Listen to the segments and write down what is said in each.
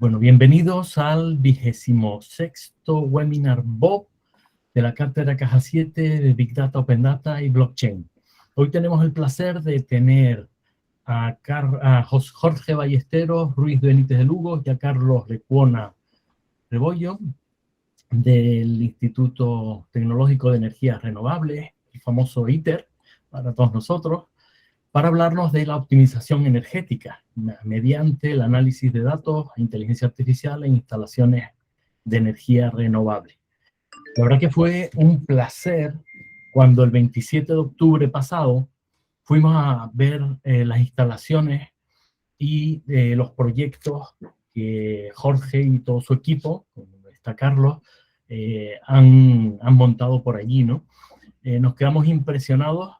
Bueno, bienvenidos al 26º webinar BOB de la cátedra Caja 7 de Big Data, Open Data y Blockchain. Hoy tenemos el placer de tener a Jorge Ballesteros Ruiz Benítez de Lugo y a Carlos Lecuona Rebollo del Instituto Tecnológico de Energías Renovables, el famoso ITER para todos nosotros, para hablarnos de la optimización energética mediante el análisis de datos, inteligencia artificial e instalaciones de energía renovable. La verdad que fue un placer cuando el 27 de octubre pasado fuimos a ver las instalaciones y los proyectos que Jorge y todo su equipo, como está Carlos, han montado por allí, ¿no? Nos quedamos impresionados.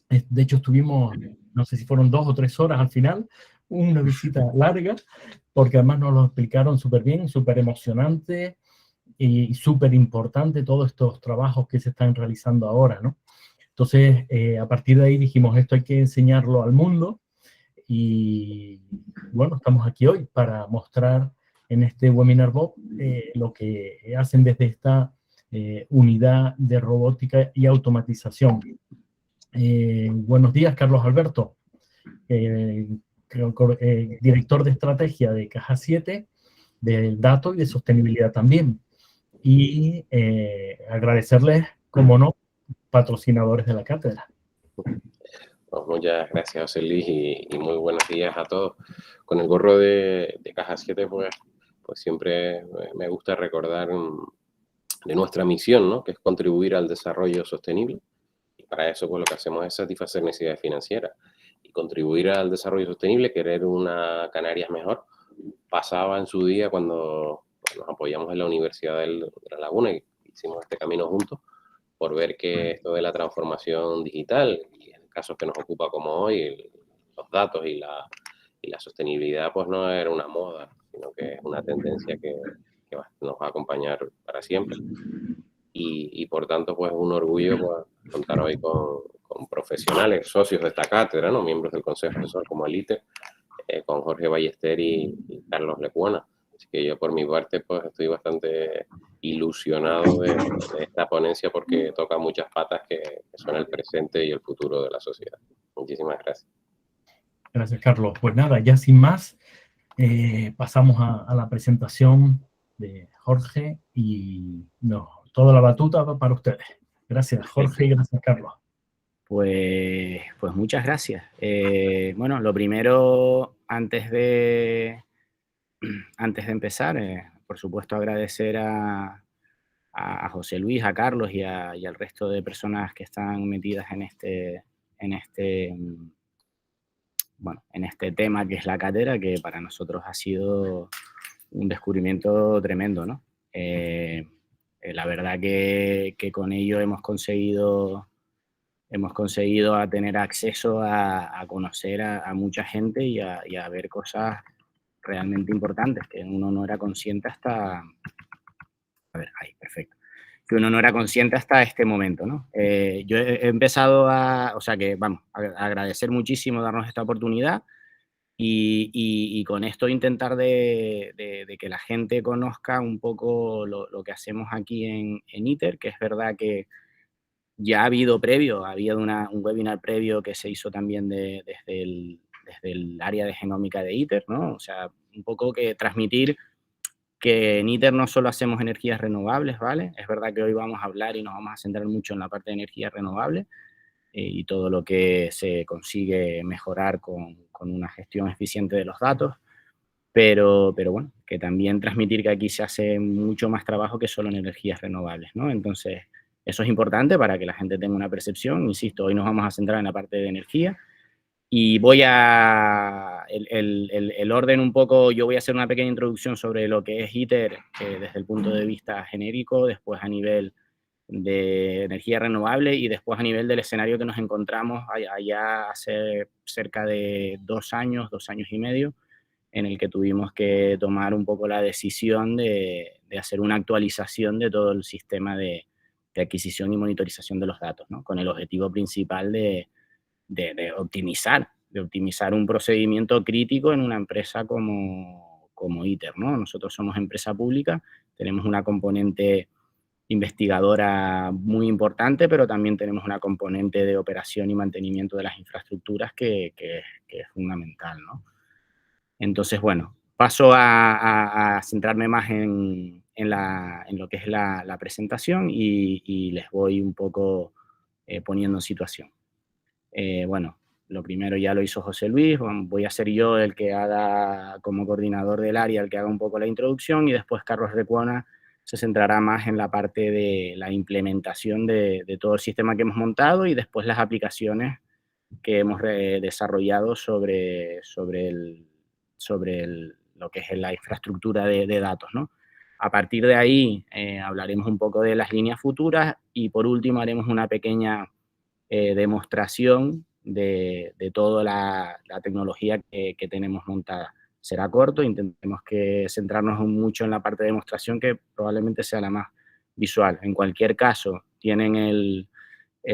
De hecho, estuvimos, no sé si fueron 2 o 3 horas al final, una visita larga, porque además nos lo explicaron súper bien, súper emocionante y súper importante todos estos trabajos que se están realizando ahora, ¿no? Entonces, a partir de ahí dijimos, esto hay que enseñarlo al mundo y, bueno, estamos aquí hoy para mostrar en este webinar BOB lo que hacen desde esta unidad de robótica y automatización. Buenos días, Carlos Alberto, director de estrategia de Caja 7, del dato y de sostenibilidad también. Y agradecerles, como no, patrocinadores de la cátedra. Pues muchas gracias, José Luis, y muy buenos días a todos. Con el gorro de Caja 7, pues siempre me gusta recordar de nuestra misión, ¿no? Que es contribuir al desarrollo sostenible. Y para eso, pues lo que hacemos es satisfacer necesidades financieras. Y contribuir al desarrollo sostenible, querer una Canarias mejor, pasaba en su día cuando nos apoyamos en la Universidad de La Laguna y hicimos este camino juntos, por ver que esto de la transformación digital, y en el caso que nos ocupa como hoy, los datos y la sostenibilidad, pues no era una moda, sino que es una tendencia que nos va a acompañar para siempre. Y por tanto, pues un orgullo pues, contar hoy con profesionales, socios de esta cátedra, ¿no? Miembros del Consejo Asesor como el ITER, con Jorge Ballester y Carlos Lecuona. Así que yo por mi parte pues estoy bastante ilusionado de esta ponencia porque toca muchas patas que son el presente y el futuro de la sociedad. Muchísimas gracias. Gracias, Carlos. Pues nada, ya sin más, pasamos a la presentación de Jorge y toda la batuta va para ustedes. Gracias, Jorge, y gracias, Carlos. Pues muchas gracias. Bueno, lo primero, antes de empezar, por supuesto agradecer a José Luis, a Carlos y al resto de personas que están metidas en este tema que es la cátedra, que para nosotros ha sido un descubrimiento tremendo, ¿no? La verdad que con ello hemos conseguido a tener acceso a conocer a mucha gente y a ver cosas realmente importantes que uno no era consciente hasta... A ver, ahí, perfecto. Que uno no era consciente hasta este momento, ¿no? Yo he empezado o sea que, vamos, a agradecer muchísimo darnos esta oportunidad y con esto intentar de que la gente conozca un poco lo que hacemos aquí en ITER, que es verdad que ya ha habido un webinar previo que se hizo también desde el área de genómica de ITER, ¿no? O sea, un poco que transmitir que en ITER no solo hacemos energías renovables, ¿vale? Es verdad que hoy vamos a hablar y nos vamos a centrar mucho en la parte de energías renovables y todo lo que se consigue mejorar con una gestión eficiente de los datos, pero bueno, que también transmitir que aquí se hace mucho más trabajo que solo en energías renovables, ¿no? Entonces, eso es importante para que la gente tenga una percepción. Insisto, hoy nos vamos a centrar en la parte de energía y voy el orden un poco, yo voy a hacer una pequeña introducción sobre lo que es ITER desde el punto de vista genérico, después a nivel de energía renovable y después a nivel del escenario que nos encontramos allá hace cerca de 2 años y medio, en el que tuvimos que tomar un poco la decisión de hacer una actualización de todo el sistema de adquisición y monitorización de los datos, ¿no? Con el objetivo principal de optimizar un procedimiento crítico en una empresa como como ITER, ¿no? Nosotros somos empresa pública, tenemos una componente investigadora muy importante, pero también tenemos una componente de operación y mantenimiento de las infraestructuras que es fundamental, ¿no? Entonces, bueno, paso a centrarme más en lo que es la presentación y les voy un poco poniendo en situación. Bueno, lo primero ya lo hizo José Luis, voy a ser yo el que haga como coordinador del área, el que haga un poco la introducción, y después Carlos Recuona se centrará más en la parte de la implementación de todo el sistema que hemos montado y después las aplicaciones que hemos desarrollado sobre lo que es la infraestructura de datos, ¿no? A partir de ahí hablaremos un poco de las líneas futuras y por último haremos una pequeña demostración de toda la tecnología que tenemos montada. Será corto, intentemos que centrarnos mucho en la parte de demostración que probablemente sea la más visual. En cualquier caso, tienen el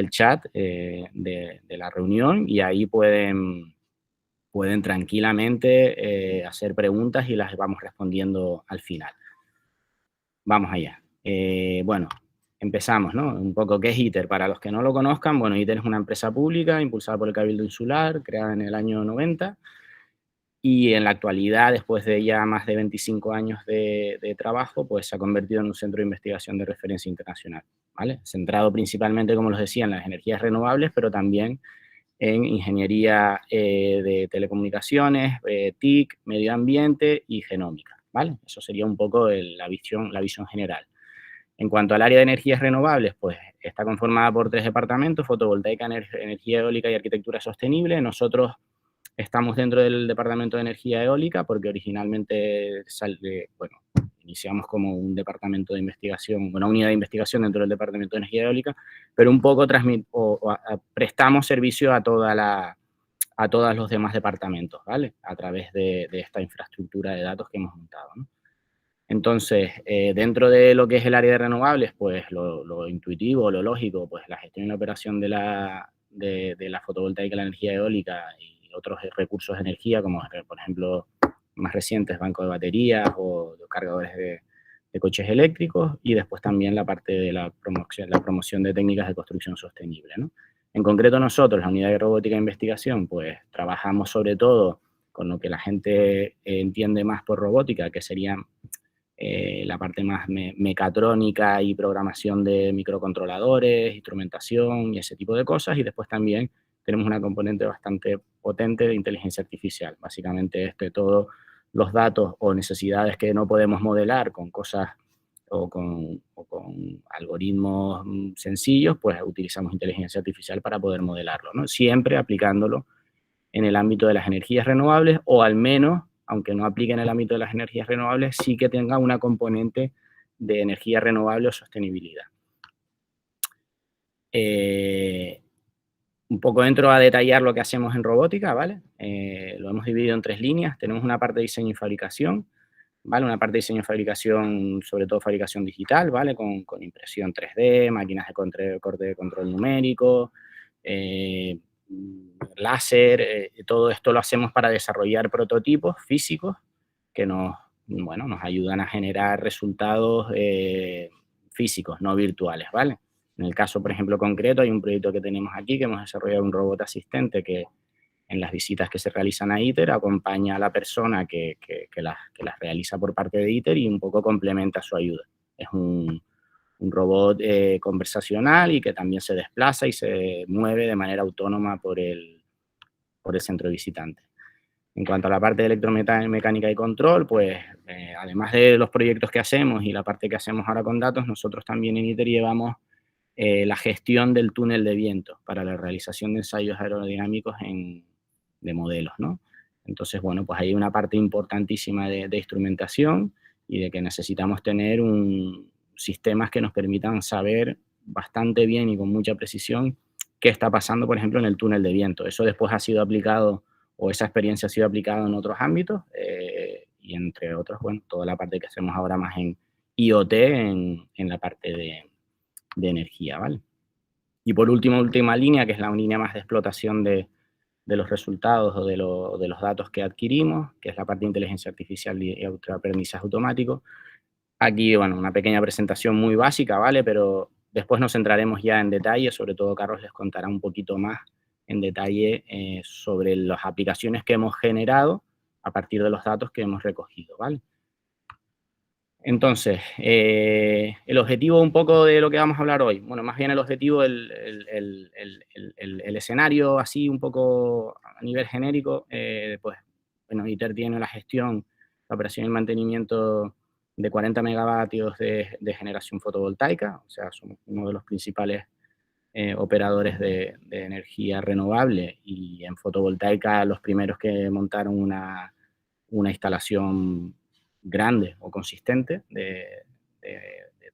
chat de la reunión y ahí pueden tranquilamente hacer preguntas y las vamos respondiendo al final. Vamos allá. Bueno, empezamos, ¿no? Un poco, ¿qué es ITER? Para los que no lo conozcan, bueno, ITER es una empresa pública impulsada por el Cabildo Insular, creada en el año 90, y en la actualidad, después de ya más de 25 años de trabajo, pues se ha convertido en un centro de investigación de referencia internacional, ¿vale? Centrado principalmente, como les decía, en las energías renovables, pero también en ingeniería de telecomunicaciones, TIC, medio ambiente y genómica, ¿vale? Eso sería un poco la visión general. En cuanto al área de energías renovables, pues está conformada por 3 departamentos: fotovoltaica, energía eólica y arquitectura sostenible. Nosotros estamos dentro del departamento de energía eólica porque originalmente iniciamos como un departamento de investigación, una unidad de investigación dentro del departamento de energía eólica, pero un poco prestamos servicio a todos los demás departamentos, ¿vale? A través de esta infraestructura de datos que hemos montado, ¿no? Entonces, dentro de lo que es el área de renovables, pues lo intuitivo, lo lógico, pues la gestión y la operación de la fotovoltaica, la energía eólica y otros recursos de energía, como por ejemplo, más recientes, bancos de baterías o cargadores de coches eléctricos, y después también la parte de la promoción de técnicas de construcción sostenible, ¿no? En concreto nosotros, la unidad de robótica e investigación, pues trabajamos sobre todo con lo que la gente entiende más por robótica, que sería la parte más mecatrónica y programación de microcontroladores, instrumentación y ese tipo de cosas, y después también tenemos una componente bastante potente de inteligencia artificial. Básicamente todos los datos o necesidades que no podemos modelar con cosas o con algoritmos sencillos, pues utilizamos inteligencia artificial para poder modelarlo, ¿no? Siempre aplicándolo en el ámbito de las energías renovables, o al menos, aunque no aplique en el ámbito de las energías renovables, sí que tenga una componente de energía renovable o sostenibilidad. Un poco entro a detallar lo que hacemos en robótica, ¿vale? Lo hemos dividido en 3 líneas. Tenemos una parte de diseño y fabricación, ¿vale? Una parte de diseño y fabricación, sobre todo fabricación digital, ¿vale? Con impresión 3D, máquinas de corte de control numérico, láser, todo esto lo hacemos para desarrollar prototipos físicos que nos ayudan a generar resultados físicos, no virtuales, ¿vale? En el caso, por ejemplo, concreto, hay un proyecto que tenemos aquí, que hemos desarrollado un robot asistente que en las visitas que se realizan a ITER acompaña a la persona que las realiza por parte de ITER y un poco complementa su ayuda. Es un robot conversacional y que también se desplaza y se mueve de manera autónoma por el centro visitante. En cuanto a la parte de electromecánica y control, pues además de los proyectos que hacemos y la parte que hacemos ahora con datos, nosotros también en ITER llevamos la gestión del túnel de viento para la realización de ensayos aerodinámicos de modelos, ¿no? Entonces, bueno, pues hay una parte importantísima de instrumentación y de que necesitamos tener sistemas que nos permitan saber bastante bien y con mucha precisión qué está pasando, por ejemplo, en el túnel de viento. Eso después ha sido aplicado, o esa experiencia ha sido aplicada en otros ámbitos, y entre otros, bueno, toda la parte que hacemos ahora más en IoT, en la parte de energía, ¿vale? Y por última línea, que es la línea más de explotación de de los resultados o de los datos que adquirimos, que es la parte de inteligencia artificial y aprendizaje automático. Aquí, bueno, una pequeña presentación muy básica, ¿vale? Pero después nos centraremos ya en detalle, sobre todo Carlos les contará un poquito más en detalle sobre las aplicaciones que hemos generado a partir de los datos que hemos recogido, ¿vale? Entonces, el objetivo un poco de lo que vamos a hablar hoy, bueno, más bien el objetivo, el escenario así un poco a nivel genérico, pues, bueno, ITER tiene la gestión, la operación y el mantenimiento de 40 megavatios de generación fotovoltaica, o sea, somos uno de los principales operadores de energía renovable y en fotovoltaica los primeros que montaron una instalación grande o consistente de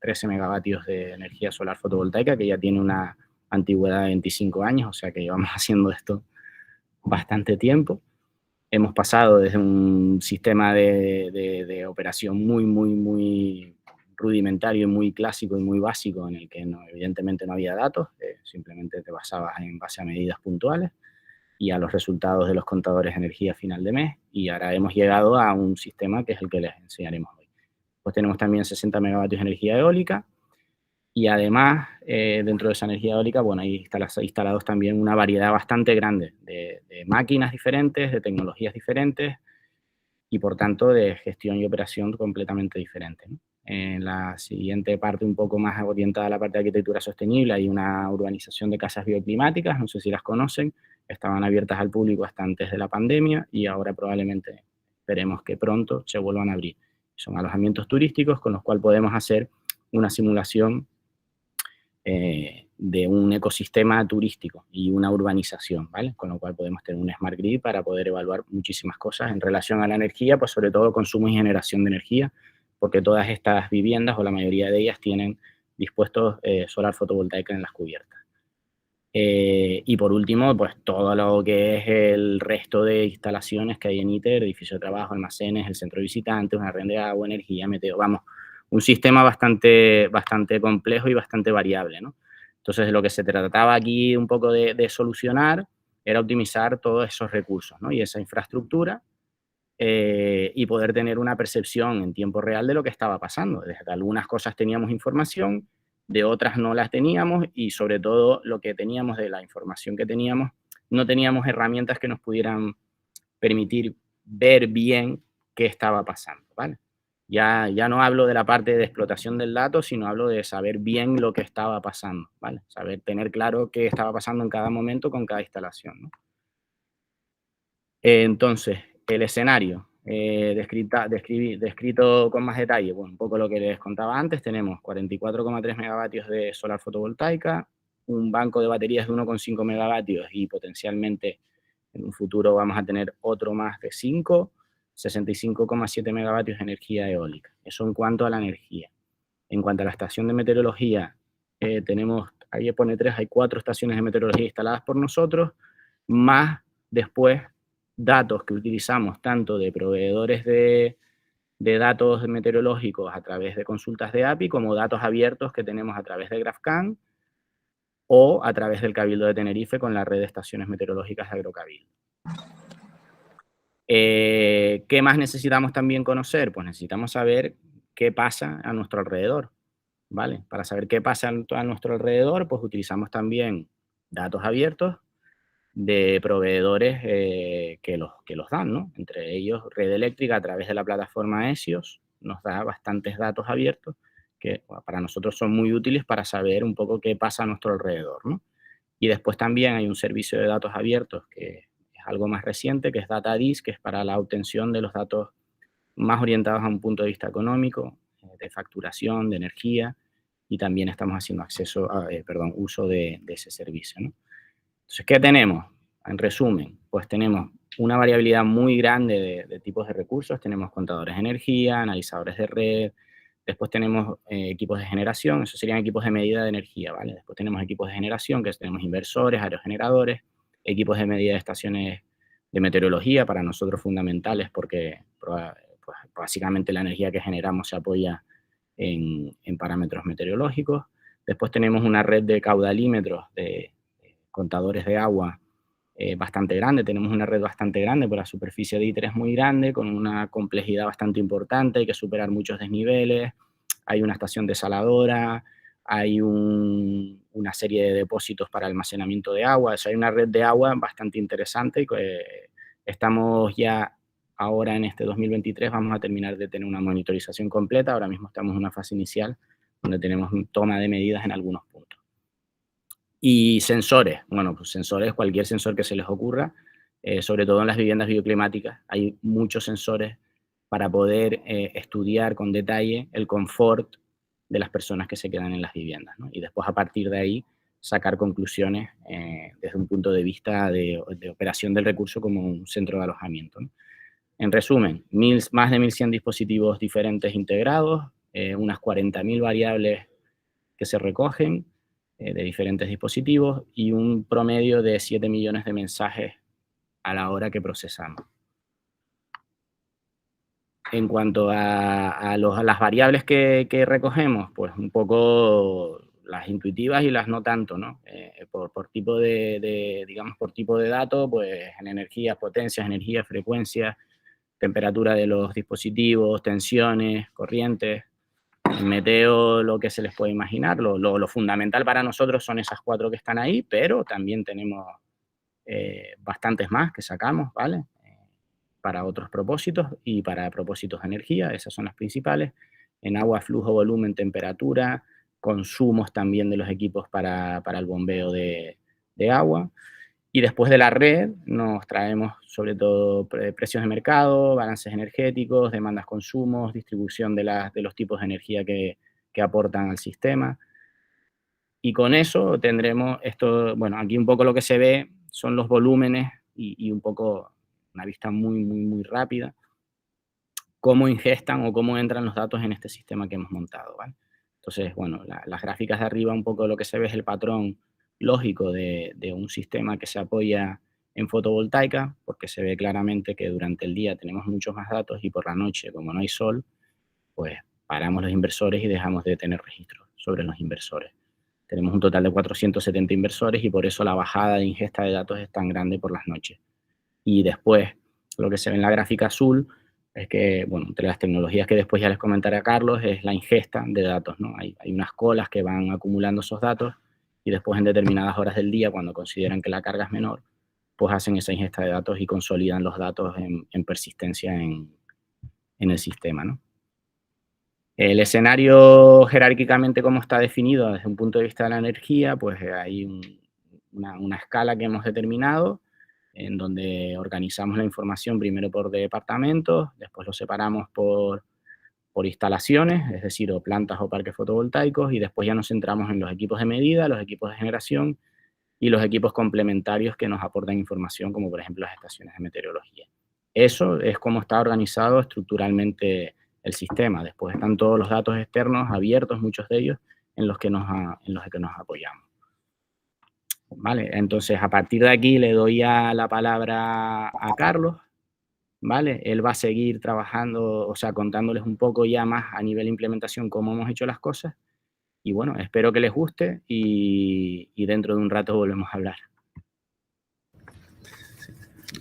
13 megavatios de energía solar fotovoltaica, que ya tiene una antigüedad de 25 años, o sea que llevamos haciendo esto bastante tiempo. Hemos pasado desde un sistema de operación muy rudimentario, muy clásico y muy básico, en el que evidentemente no había datos, simplemente te basabas en base a medidas puntuales y a los resultados de los contadores de energía a final de mes, y ahora hemos llegado a un sistema que es el que les enseñaremos hoy. Pues tenemos también 60 megavatios de energía eólica, y además, dentro de esa energía eólica, bueno, hay instalados también una variedad bastante grande de máquinas diferentes, de tecnologías diferentes, y por tanto de gestión y operación completamente diferentes, ¿no? En la siguiente parte, un poco más orientada a la parte de arquitectura sostenible, hay una urbanización de casas bioclimáticas, no sé si las conocen, estaban abiertas al público hasta antes de la pandemia y ahora probablemente esperemos que pronto se vuelvan a abrir. Son alojamientos turísticos con los cuales podemos hacer una simulación de un ecosistema turístico y una urbanización, ¿vale? Con lo cual podemos tener un Smart Grid para poder evaluar muchísimas cosas en relación a la energía, pues sobre todo consumo y generación de energía, porque todas estas viviendas, o la mayoría de ellas, tienen dispuestos solar fotovoltaica en las cubiertas. Y por último, pues todo lo que es el resto de instalaciones que hay en ITER, edificio de trabajo, almacenes, el centro de visitantes, una red de agua, energía, meteo, vamos, un sistema bastante complejo y bastante variable, ¿no? Entonces, de lo que se trataba aquí un poco de solucionar era optimizar todos esos recursos, ¿no? Y esa infraestructura, y poder tener una percepción en tiempo real de lo que estaba pasando. Desde algunas cosas teníamos información, de otras no las teníamos, y sobre todo lo que teníamos de la información que teníamos, no teníamos herramientas que nos pudieran permitir ver bien qué estaba pasando, ¿vale? Ya no hablo de la parte de explotación del dato, sino hablo de saber bien lo que estaba pasando, ¿vale? Saber, tener claro qué estaba pasando en cada momento con cada instalación, ¿no? Entonces, el escenario descrito con más detalle, bueno, un poco lo que les contaba antes, tenemos 44,3 megavatios de solar fotovoltaica, un banco de baterías de 1,5 megavatios y potencialmente en un futuro vamos a tener otro más de 5, 65,7 megavatios de energía eólica. Eso en cuanto a la energía. En cuanto a la estación de meteorología, tenemos, ahí pone 3, hay 4 estaciones de meteorología instaladas por nosotros, más después datos que utilizamos tanto de proveedores de datos meteorológicos a través de consultas de API, como datos abiertos que tenemos a través de GrafCAN o a través del Cabildo de Tenerife con la red de estaciones meteorológicas de Agrocabildo. ¿Qué más necesitamos también conocer? Pues necesitamos saber qué pasa a nuestro alrededor, ¿vale? Para saber qué pasa a nuestro alrededor, pues utilizamos también datos abiertos de proveedores que los dan, ¿no? Entre ellos, Red Eléctrica, a través de la plataforma ESIOS, nos da bastantes datos abiertos que para nosotros son muy útiles para saber un poco qué pasa a nuestro alrededor, ¿no? Y después también hay un servicio de datos abiertos que es algo más reciente, que es DataDis, que es para la obtención de los datos más orientados a un punto de vista económico, de facturación, de energía, y también estamos haciendo uso de ese servicio, ¿no? Entonces, ¿qué tenemos? En resumen, pues tenemos una variabilidad muy grande de tipos de recursos. Tenemos contadores de energía, analizadores de red, después tenemos equipos de generación, esos serían equipos de medida de energía, ¿vale? Después tenemos equipos de generación, que tenemos inversores, aerogeneradores, equipos de medida de estaciones de meteorología, para nosotros fundamentales porque pues, básicamente la energía que generamos se apoya en parámetros meteorológicos. Después tenemos una red de caudalímetros, de contadores de agua bastante grande. Tenemos una red bastante grande, porque la superficie de ITER es muy grande, con una complejidad bastante importante, hay que superar muchos desniveles, hay una estación desaladora, hay una serie de depósitos para almacenamiento de agua, o sea, hay una red de agua bastante interesante. Estamos ya ahora en este 2023, vamos a terminar de tener una monitorización completa. Ahora mismo estamos en una fase inicial donde tenemos toma de medidas en algunos puntos. Y sensores, bueno, pues sensores, cualquier sensor que se les ocurra, sobre todo en las viviendas bioclimáticas, hay muchos sensores para poder estudiar con detalle el confort de las personas que se quedan en las viviendas, ¿no? Y después, a partir de ahí, sacar conclusiones desde un punto de vista de operación del recurso como un centro de alojamiento, ¿no? En resumen, más de 1.100 dispositivos diferentes integrados, unas 40.000 variables que se recogen de diferentes dispositivos y un promedio de 7 millones de mensajes a la hora que procesamos. En cuanto a las variables que recogemos, pues un poco las intuitivas y las no tanto, ¿no? Por tipo digamos, por tipo de dato, pues en energías, potencias, energías, frecuencias, temperatura de los dispositivos, tensiones, corrientes, meteo, lo que se les puede imaginar. Lo fundamental para nosotros son esas 4 que están ahí, pero también tenemos bastantes más que sacamos, ¿vale? Para otros propósitos y para propósitos de energía, esas son las principales. En agua, flujo, volumen, temperatura, consumos también de los equipos para el bombeo de agua. Y después de la red nos traemos sobre todo precios de mercado, balances energéticos, demandas, consumos, distribución de los tipos de energía que aportan al sistema. Y con eso tendremos esto, bueno, aquí un poco lo que se ve son los volúmenes y un poco una vista muy, muy, muy rápida, cómo ingestan o cómo entran los datos en este sistema que hemos montado, ¿vale? Entonces, bueno, las gráficas de arriba un poco lo que se ve es el patrón lógico de un sistema que se apoya en fotovoltaica, porque se ve claramente que durante el día tenemos muchos más datos y por la noche, como no hay sol, pues paramos los inversores y dejamos de tener registro sobre los inversores. Tenemos un total de 470 inversores y por eso la bajada de ingesta de datos es tan grande por las noches. Y después, lo que se ve en la gráfica azul es que, bueno, entre las tecnologías que después ya les comentaré a Carlos, es la ingesta de datos, ¿no? Hay unas colas que van acumulando esos datos y después en determinadas horas del día, cuando consideran que la carga es menor, pues hacen esa ingesta de datos y consolidan los datos en persistencia en el sistema, ¿no? El escenario jerárquicamente como está definido desde un punto de vista de la energía, pues hay una escala que hemos determinado en donde organizamos la información primero por departamentos, después lo separamos por instalaciones, es decir, o plantas o parques fotovoltaicos, y después ya nos centramos en los equipos de medida, los equipos de generación y los equipos complementarios que nos aportan información, como por ejemplo las estaciones de meteorología. Eso es como está organizado estructuralmente el sistema. Después están todos los datos externos abiertos, muchos de ellos, en los que nos apoyamos. Vale, entonces a partir de aquí le doy la palabra a Carlos, ¿vale? Él va a seguir trabajando, o sea, contándoles un poco ya más a nivel de implementación cómo hemos hecho las cosas. Y bueno, espero que les guste y dentro de un rato volvemos a hablar.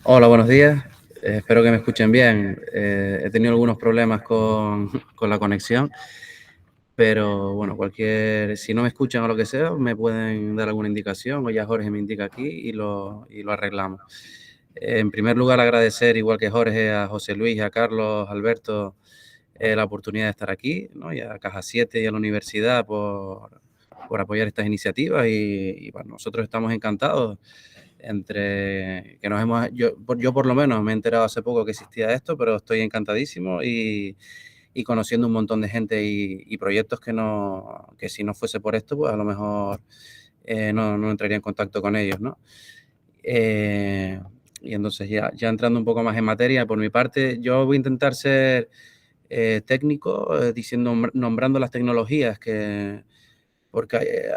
Hola, buenos días. Espero que me escuchen bien. He tenido algunos problemas con la conexión, pero bueno, si no me escuchan o lo que sea, me pueden dar alguna indicación o ya Jorge me indica aquí y lo arreglamos. En primer lugar, agradecer, igual que Jorge, a José Luis, a Carlos, Alberto, la oportunidad de estar aquí, ¿no? Y a Caja 7 y a la universidad por apoyar estas iniciativas y bueno, nosotros estamos encantados. Yo por lo menos me he enterado hace poco que existía esto, pero estoy encantadísimo y conociendo un montón de gente y proyectos que si no fuese por esto, pues a lo mejor no entraría en contacto con ellos, ¿no? Y entonces ya entrando un poco más en materia, por mi parte, yo voy a intentar ser técnico, nombrando las tecnologías porque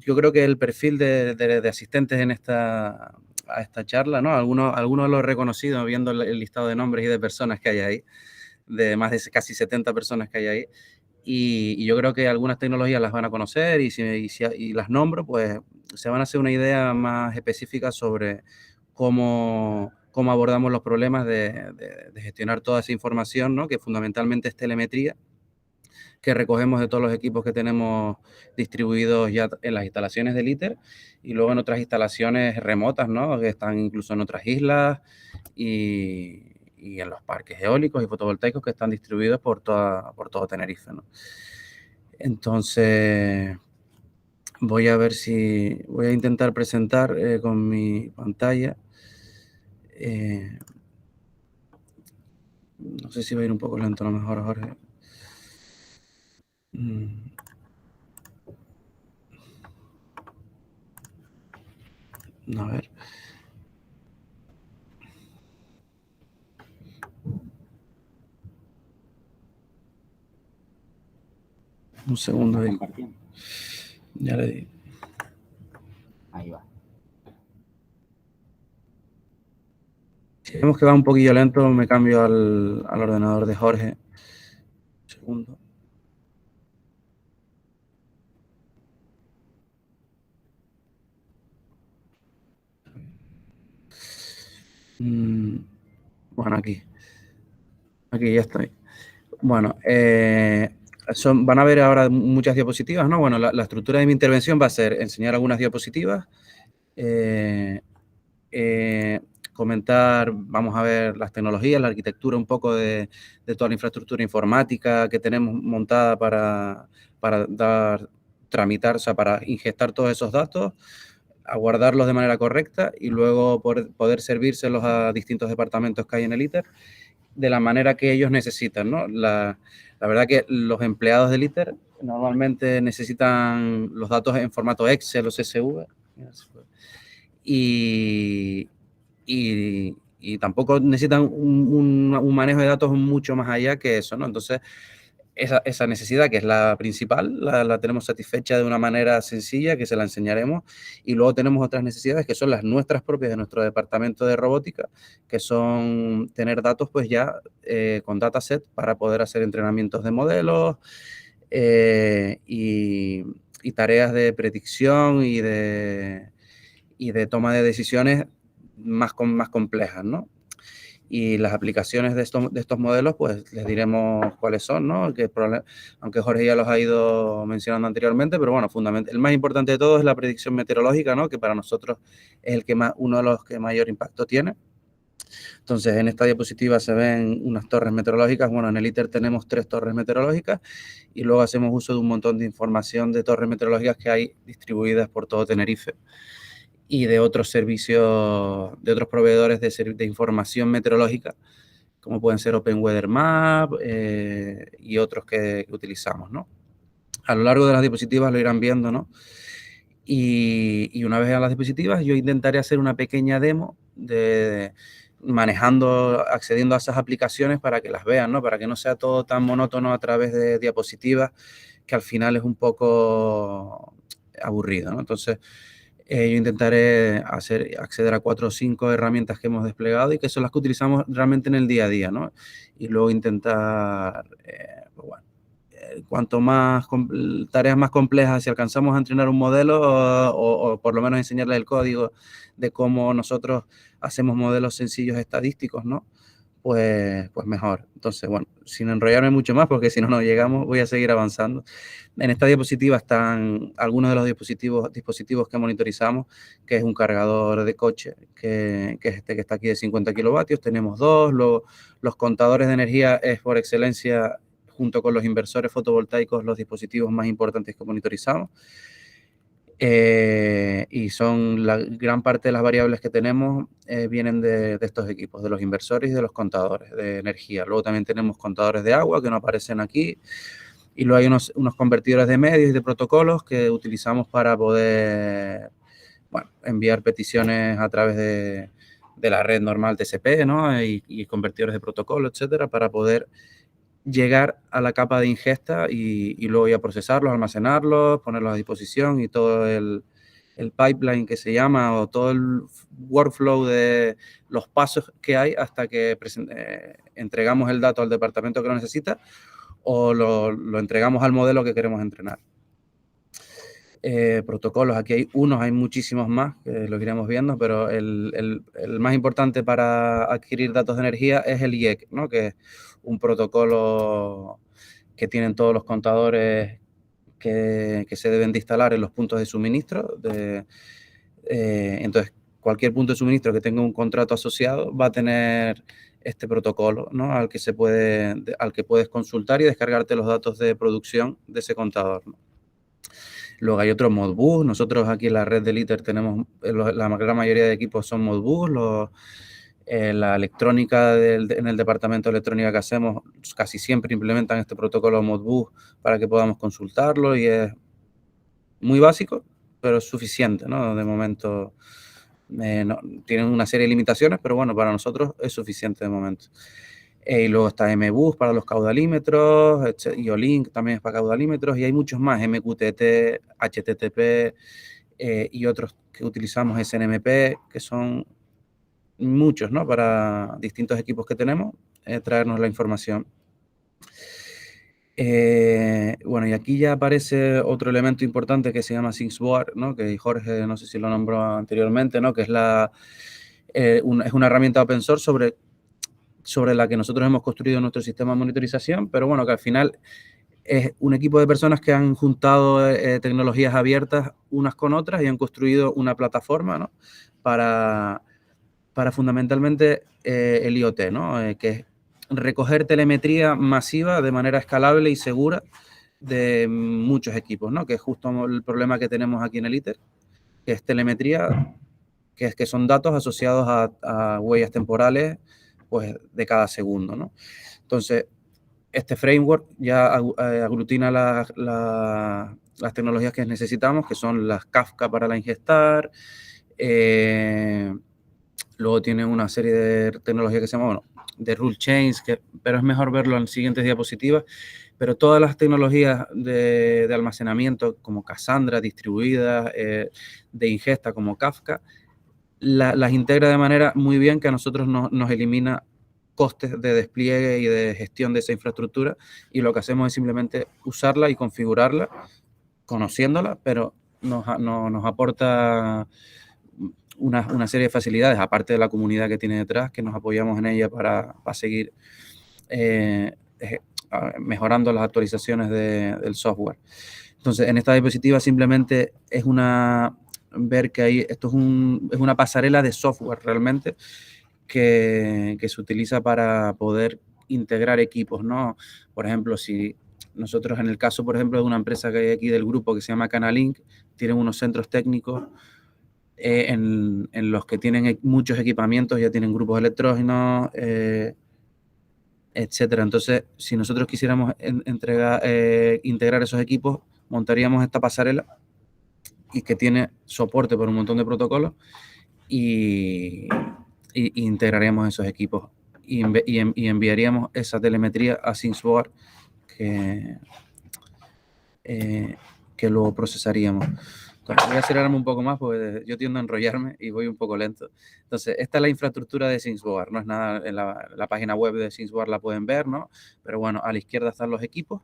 yo creo que el perfil de asistentes a esta charla, ¿no? Algunos lo he reconocido viendo el listado de nombres y de personas que hay ahí, de más de casi 70 personas que hay ahí. Y yo creo que algunas tecnologías las van a conocer y las nombro, pues se van a hacer una idea más específica sobre cómo abordamos los problemas de gestionar toda esa información, ¿no? Que fundamentalmente es telemetría, que recogemos de todos los equipos que tenemos distribuidos ya en las instalaciones del ITER y luego en otras instalaciones remotas, ¿no? Que están incluso en otras islas y en los parques eólicos y fotovoltaicos que están distribuidos por todo Tenerife, ¿no? Entonces, voy a intentar presentar con mi pantalla. No sé si va a ir un poco lento a lo mejor, Jorge. A ver. Un segundo ahí. Compartiendo. Ya le di. Ahí va. Si vemos que va un poquillo lento, me cambio al ordenador de Jorge. Un segundo. Bueno, aquí ya estoy. Bueno, van a ver ahora muchas diapositivas, ¿no? Bueno, la estructura de mi intervención va a ser enseñar algunas diapositivas, comentar, vamos a ver las tecnologías, la arquitectura un poco de toda la infraestructura informática que tenemos montada para tramitar, o sea, para ingestar todos esos datos, a guardarlos de manera correcta y luego poder servírselos a distintos departamentos que hay en el ITER de la manera que ellos necesitan, ¿no? La verdad que los empleados del ITER normalmente necesitan los datos en formato Excel o CSV y tampoco necesitan un manejo de datos mucho más allá que eso, ¿no? Entonces, esa necesidad, que es la principal, la tenemos satisfecha de una manera sencilla, que se la enseñaremos, y luego tenemos otras necesidades que son las nuestras propias de nuestro departamento de robótica, que son tener datos pues ya con dataset para poder hacer entrenamientos de modelos y tareas de predicción y de toma de decisiones más complejas, ¿no? Y las aplicaciones de estos modelos, pues les diremos cuáles son, ¿no? Aunque Jorge ya los ha ido mencionando anteriormente, pero bueno, el más importante de todo es la predicción meteorológica, ¿no? Que para nosotros es uno de los que mayor impacto tiene. Entonces, en esta diapositiva se ven unas torres meteorológicas. Bueno, en el ITER tenemos 3 torres meteorológicas y luego hacemos uso de un montón de información de torres meteorológicas que hay distribuidas por todo Tenerife y de otros servicios, de otros proveedores de información meteorológica, como pueden ser Open Weather Map y otros que utilizamos, ¿no? A lo largo de las diapositivas lo irán viendo, ¿no? Y una vez en las diapositivas, yo intentaré hacer una pequeña demo accediendo a esas aplicaciones para que las vean, ¿no? Para que no sea todo tan monótono a través de diapositivas, que al final es un poco aburrido, ¿no? Entonces, yo intentaré acceder a 4 o 5 herramientas que hemos desplegado y que son las que utilizamos realmente en el día a día, ¿no? Y luego intentar, pues bueno, cuanto más tareas más complejas, si alcanzamos a entrenar un modelo o por lo menos enseñarles el código de cómo nosotros hacemos modelos sencillos estadísticos, ¿no? Pues mejor. Entonces, bueno, sin enrollarme mucho más, porque si no llegamos, voy a seguir avanzando. En esta diapositiva están algunos de los dispositivos que monitorizamos, que es un cargador de coche, que es este que está aquí de 50 kilovatios. Tenemos 2, los contadores de energía es por excelencia, junto con los inversores fotovoltaicos, los dispositivos más importantes que monitorizamos. Y son la gran parte de las variables que tenemos vienen de estos equipos, de los inversores y de los contadores de energía. Luego también tenemos contadores de agua que no aparecen aquí. Y luego hay unos convertidores de medios y de protocolos que utilizamos para poder, bueno, enviar peticiones a través de la red normal TCP, ¿no? Y convertidores de protocolo, etcétera, para poder llegar a la capa de ingesta y luego ya procesarlos, almacenarlos, ponerlos a disposición y todo el pipeline que se llama o todo el workflow de los pasos que hay hasta que entregamos el dato al departamento que lo necesita o lo entregamos al modelo que queremos entrenar. protocolos. Aquí hay unos, hay muchísimos más, que los iremos viendo, pero el más importante para adquirir datos de energía es el IEC, ¿no? Que es un protocolo que tienen todos los contadores que se deben de instalar en los puntos de suministro. Entonces, cualquier punto de suministro que tenga un contrato asociado va a tener este protocolo, ¿no? Al que puedes consultar y descargarte los datos de producción de ese contador, ¿no? Luego hay otro Modbus. Nosotros aquí en la red del ITER tenemos, la gran mayoría de equipos son Modbus. La electrónica en el departamento de electrónica que hacemos casi siempre implementan este protocolo Modbus para que podamos consultarlo, y es muy básico, pero es suficiente, ¿no? De momento tienen una serie de limitaciones, pero bueno, para nosotros es suficiente de momento. Y luego está MBus para los caudalímetros, IO-Link también es para caudalímetros, y hay muchos más, MQTT, HTTP y otros que utilizamos, SNMP, que son muchos, ¿no? Para distintos equipos que tenemos, traernos la información. Bueno, y aquí ya aparece otro elemento importante que se llama SimsBoard, ¿no? Que Jorge, no sé si lo nombró anteriormente, ¿no? Que es es una herramienta open source sobre la que nosotros hemos construido nuestro sistema de monitorización, pero bueno, que al final es un equipo de personas que han juntado tecnologías abiertas unas con otras y han construido una plataforma, ¿no? Para fundamentalmente el IoT, ¿no? Que es recoger telemetría masiva de manera escalable y segura de muchos equipos, ¿no? Que es justo el problema que tenemos aquí en el ITER, que es telemetría, que son datos asociados a huellas temporales, pues, de cada segundo, ¿no? Entonces, este framework ya aglutina las tecnologías que necesitamos, que son las Kafka para la ingestar. Luego tiene una serie de tecnologías que se llama, bueno, de rule chains, pero es mejor verlo en siguientes diapositivas. Pero todas las tecnologías de almacenamiento, como Cassandra, distribuidas, de ingesta, como Kafka, las integra de manera muy bien, que a nosotros nos elimina costes de despliegue y de gestión de esa infraestructura, y lo que hacemos es simplemente usarla y configurarla, conociéndola, pero nos aporta una serie de facilidades, aparte de la comunidad que tiene detrás, que nos apoyamos en ella para seguir mejorando las actualizaciones del software. Entonces, en esta diapositiva simplemente es ver que ahí esto es una pasarela de software realmente que se utiliza para poder integrar equipos, ¿no? Por ejemplo, si nosotros, en el caso, por ejemplo, de una empresa que hay aquí del grupo que se llama Canalink, tienen unos centros técnicos en los que tienen muchos equipamientos, ya tienen grupos electrógenos, etcétera. Entonces, si nosotros quisiéramos integrar esos equipos, montaríamos esta pasarela, y que tiene soporte por un montón de protocolos, y integraríamos esos equipos y enviaríamos esa telemetría a SimsBoard que luego procesaríamos. Entonces, voy a acelerarme un poco más porque yo tiendo a enrollarme y voy un poco lento. Entonces, esta es la infraestructura de SimsBoard. No es nada, en la página web de SimsBoard la pueden ver, ¿no? Pero bueno, a la izquierda están los equipos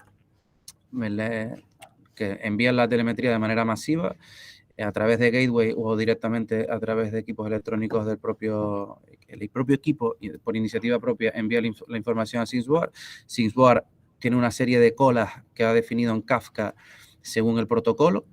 que envían la telemetría de manera masiva a través de gateway o directamente a través de equipos electrónicos del propio equipo, y por iniciativa propia envía la información a SimsBoard. SimsBoard tiene una serie de colas que ha definido en Kafka según el protocolo,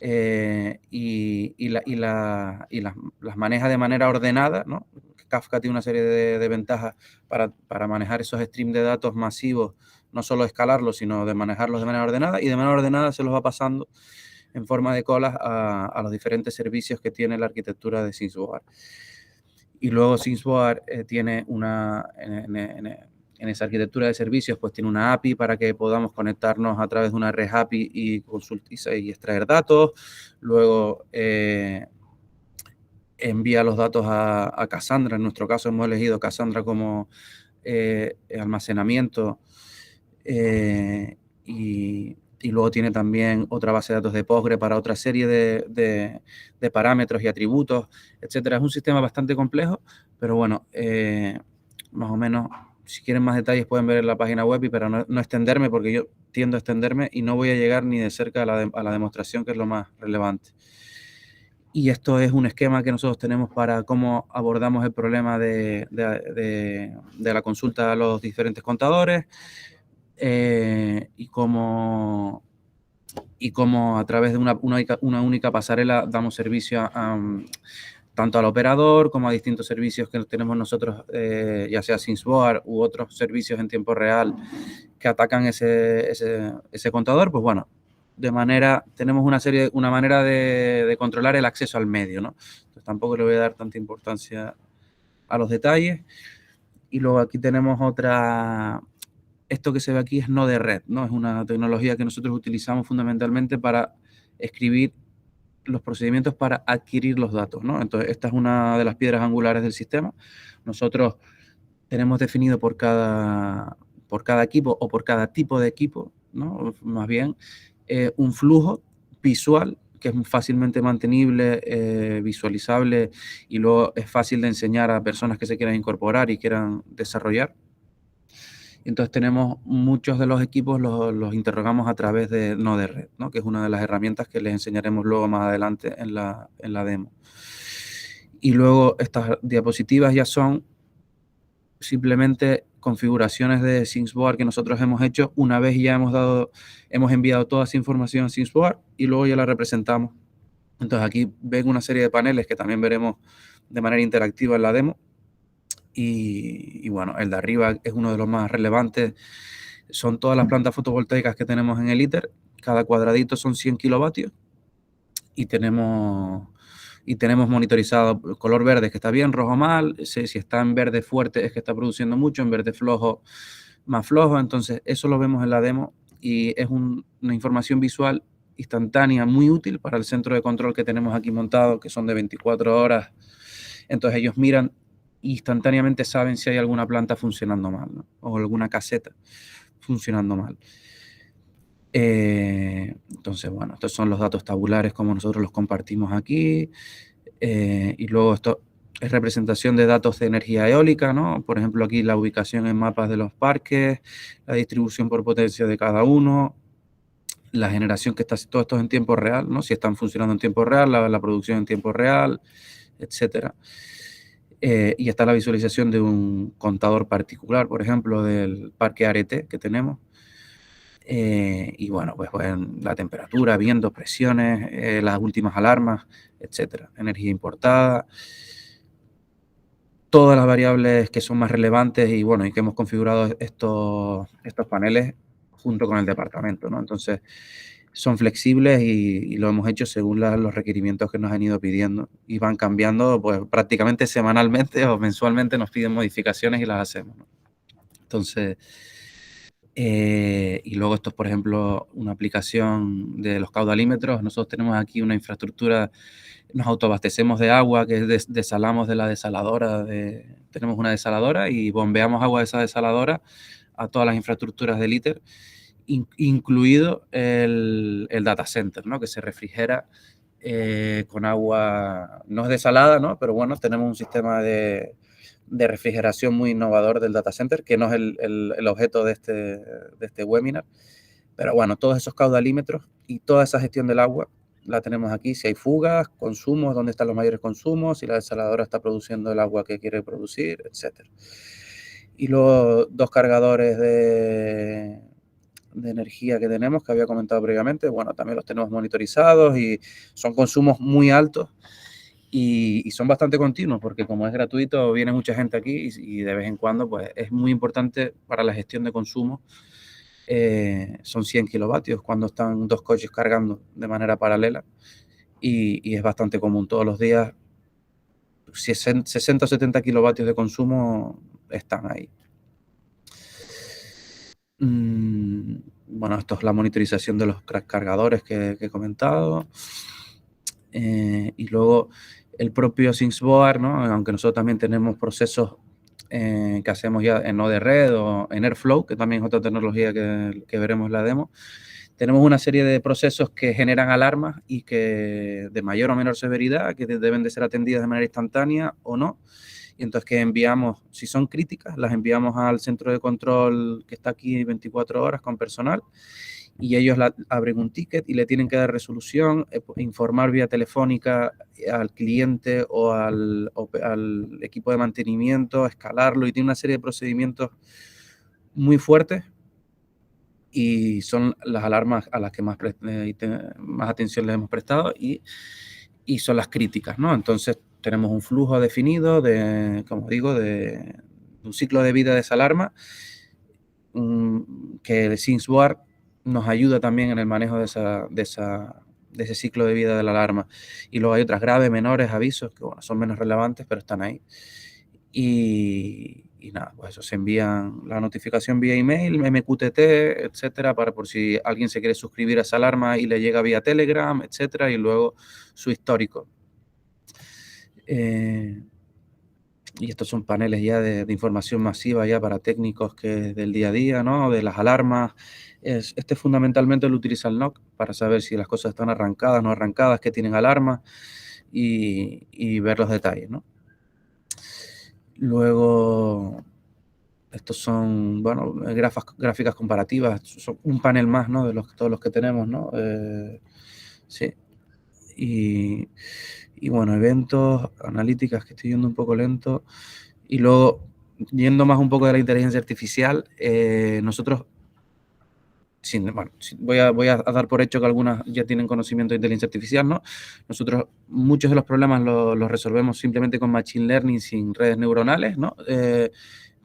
y las maneja de manera ordenada, ¿no? Kafka tiene una serie de ventajas para manejar esos streams de datos masivos, no solo escalarlos, sino de manejarlos de manera ordenada, y de manera ordenada se los va pasando en forma de colas a los diferentes servicios que tiene la arquitectura de SimsBoard. Y luego SimsBoard tiene en esa arquitectura de servicios, pues tiene una API para que podamos conectarnos a través de una REST API y extraer datos. Luego envía los datos a Cassandra. En nuestro caso hemos elegido Cassandra como almacenamiento, y luego tiene también otra base de datos de Postgre para otra serie de parámetros y atributos, etcétera. Es un sistema bastante complejo, pero bueno, más o menos si quieren más detalles pueden ver en la página web, y para no extenderme, porque yo tiendo a extenderme y no voy a llegar ni de cerca a la demostración, que es lo más relevante. Y esto es un esquema que nosotros tenemos para cómo abordamos el problema de la consulta a los diferentes contadores, y cómo a través de una única pasarela damos servicio tanto al operador como a distintos servicios que tenemos nosotros, ya sea SimSboard u otros servicios en tiempo real que atacan ese contador. Pues bueno, tenemos una manera de controlar el acceso al medio, ¿no? Entonces tampoco le voy a dar tanta importancia a los detalles. Y luego aquí tenemos esto que se ve aquí es no de red, ¿no? Es una tecnología que nosotros utilizamos fundamentalmente para escribir los procedimientos para adquirir los datos, ¿no? Entonces, esta es una de las piedras angulares del sistema. Nosotros tenemos definido por cada equipo o por cada tipo de equipo, ¿no? Más bien, un flujo visual que es fácilmente mantenible, visualizable, y luego es fácil de enseñar a personas que se quieran incorporar y quieran desarrollar. Entonces tenemos muchos de los equipos los interrogamos a través de no de red, ¿no? Que es una de las herramientas que les enseñaremos luego más adelante en la demo. Y luego estas diapositivas ya son simplemente configuraciones de SimSboard que nosotros hemos hecho una vez ya hemos enviado toda esa información a SimSboard y luego ya la representamos. Entonces aquí ven una serie de paneles que también veremos de manera interactiva en la demo. Y bueno, el de arriba es uno de los más relevantes. Son todas las plantas fotovoltaicas que tenemos en el ITER. Cada cuadradito son 100 kilovatios. Y tenemos monitorizado color verde, que está bien, rojo mal. Si está en verde fuerte es que está produciendo mucho, en verde flojo más flojo. Entonces eso lo vemos en la demo y es una información visual instantánea muy útil para el centro de control que tenemos aquí montado, que son de 24 horas. Entonces ellos miran, instantáneamente saben si hay alguna planta funcionando mal, ¿no? O alguna caseta funcionando mal. Entonces, bueno, estos son los datos tabulares como nosotros los compartimos aquí. Y luego esto es representación de datos de energía eólica, ¿no? Por ejemplo, aquí la ubicación en mapas de los parques, la distribución por potencia de cada uno, la generación que está, todo esto es en tiempo real, ¿no? Si están funcionando en tiempo real, la producción en tiempo real, etcétera. Y está la visualización de un contador particular, por ejemplo, del parque Arete que tenemos. Y bueno, pues la temperatura, vientos, presiones, las últimas alarmas, etcétera. Energía importada. Todas las variables que son más relevantes y bueno, y que hemos configurado estos paneles junto con el departamento, ¿no? Entonces, son flexibles y lo hemos hecho según los requerimientos que nos han ido pidiendo y van cambiando, pues prácticamente semanalmente o mensualmente nos piden modificaciones y las hacemos, ¿no? Entonces, y luego esto es, por ejemplo, una aplicación de los caudalímetros. Nosotros tenemos aquí una infraestructura, nos autoabastecemos de agua que desalamos de la desaladora, tenemos una desaladora y bombeamos agua de esa desaladora a todas las infraestructuras del ITER, incluido el data center, ¿no? Que se refrigera con agua, no es desalada, ¿no? Pero bueno, tenemos un sistema de refrigeración muy innovador del data center, que no es el objeto de este webinar. Pero bueno, todos esos caudalímetros y toda esa gestión del agua la tenemos aquí. Si hay fugas, consumos, dónde están los mayores consumos, si la desaladora está produciendo el agua que quiere producir, etc. Y luego 2 cargadores de energía que tenemos, que había comentado previamente, bueno, también los tenemos monitorizados y son consumos muy altos y son bastante continuos, porque como es gratuito, viene mucha gente aquí y de vez en cuando, pues es muy importante para la gestión de consumo. Son 100 kilovatios cuando están 2 coches cargando de manera paralela y es bastante común. Todos los días 60 o 70 kilovatios de consumo están ahí. Bueno, esto es la monitorización de los cargadores que he comentado. Y luego el propio SimSboard, ¿no? Aunque nosotros también tenemos procesos que hacemos ya en Node-RED o en Airflow, que también es otra tecnología que veremos en la demo. Tenemos una serie de procesos que generan alarmas y que de mayor o menor severidad, que deben de ser atendidas de manera instantánea o no. y entonces que enviamos, si son críticas, las enviamos al centro de control que está aquí 24 horas con personal, y ellos abren un ticket y le tienen que dar resolución, informar vía telefónica al cliente o al equipo de mantenimiento, escalarlo, y tiene una serie de procedimientos muy fuertes, y son las alarmas a las que más atención les hemos prestado, y son las críticas, ¿no? Entonces tenemos un flujo definido como digo, de un ciclo de vida de esa alarma, que el SimsGuard nos ayuda también en el manejo de ese ciclo de vida de la alarma. Y luego hay otras graves, menores, avisos, que bueno, son menos relevantes, pero están ahí. Y nada, pues eso, se envían la notificación vía email, MQTT, etcétera, para por si alguien se quiere suscribir a esa alarma y le llega vía Telegram, etcétera, y luego su histórico. Y estos son paneles ya de información masiva ya para técnicos que del día a día, ¿no? De las alarmas. Este fundamentalmente lo utiliza el NOC para saber si las cosas están arrancadas, no arrancadas, que tienen alarma, y ver los detalles, ¿no? Luego, estos son, bueno, gráficas comparativas, son un panel más, ¿no? De todos los que tenemos, ¿no? Sí. Y bueno, eventos, analíticas, que estoy yendo un poco lento. Y luego, yendo más un poco de la inteligencia artificial, nosotros, voy a dar por hecho que algunas ya tienen conocimiento de inteligencia artificial, ¿no? Nosotros muchos de los problemas los resolvemos simplemente con Machine Learning sin redes neuronales, ¿no?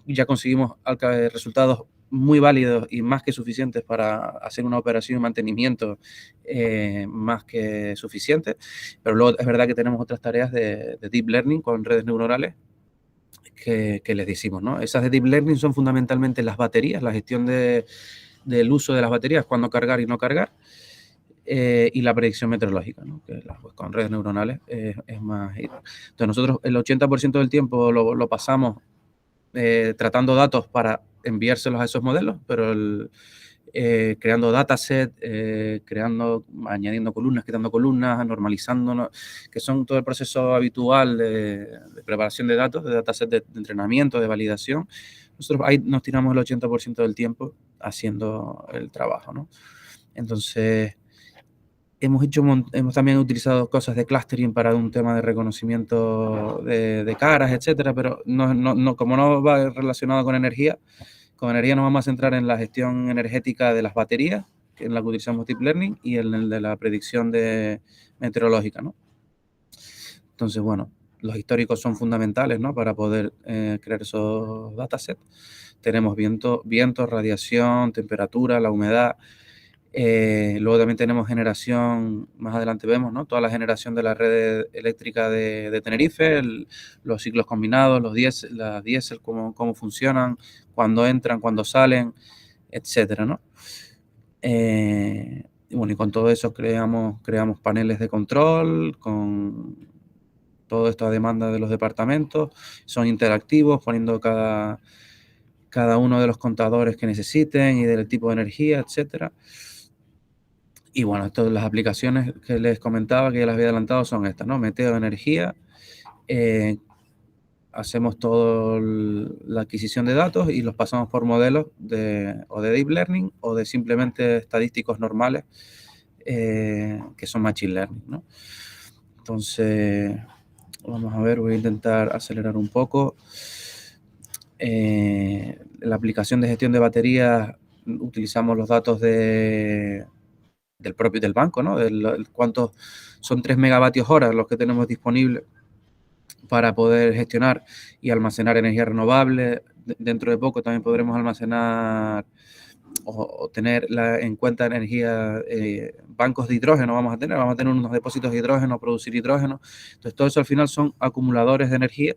Ya conseguimos resultados muy válidos y más que suficientes para hacer una operación de mantenimiento más que suficiente, pero luego es verdad que tenemos otras tareas de Deep Learning con redes neuronales que les decimos, ¿no? Esas de Deep Learning son fundamentalmente las baterías, la gestión del uso de las baterías, cuándo cargar y no cargar, y la predicción meteorológica, ¿no? Que pues, con redes neuronales es más... Entonces nosotros el 80% del tiempo lo pasamos tratando datos para enviárselos a esos modelos, pero creando dataset, añadiendo columnas, quitando columnas, normalizando, que son todo el proceso habitual de preparación de datos, de dataset de entrenamiento, de validación. Nosotros ahí nos tiramos el 80% del tiempo haciendo el trabajo, ¿no? Entonces, hemos también utilizado cosas de clustering para un tema de reconocimiento de caras, etcétera, pero como no va relacionado con energía nos vamos a centrar en la gestión energética de las baterías, que en la que utilizamos Deep Learning, y en el de la predicción meteorológica, ¿no? Entonces, bueno, los históricos son fundamentales, ¿no? Para poder crear esos datasets. Tenemos viento, radiación, temperatura, la humedad. Luego también tenemos generación, más adelante vemos, ¿no? Toda la generación de la red eléctrica de Tenerife, los ciclos combinados, las diésel, cómo funcionan, cuándo entran, cuándo salen, etcétera, ¿no? Y bueno, y con todo eso creamos paneles de control, con todo esto a demanda de los departamentos, son interactivos, poniendo cada uno de los contadores que necesiten y del tipo de energía, etcétera. Y bueno, todas las aplicaciones que les comentaba, que ya las había adelantado, son estas, ¿no? Meteo, energía, hacemos toda la adquisición de datos y los pasamos por modelos o de Deep Learning o de simplemente estadísticos normales, que son Machine Learning, ¿no? Entonces, vamos a ver, voy a intentar acelerar un poco. La aplicación de gestión de baterías, utilizamos los datos del banco, ¿no? Cuántos son 3 megavatios hora los que tenemos disponibles para poder gestionar y almacenar energía renovable. Dentro de poco también podremos almacenar o tener en cuenta energía, bancos de hidrógeno vamos a tener unos depósitos de hidrógeno, producir hidrógeno. Entonces, todo eso al final son acumuladores de energía.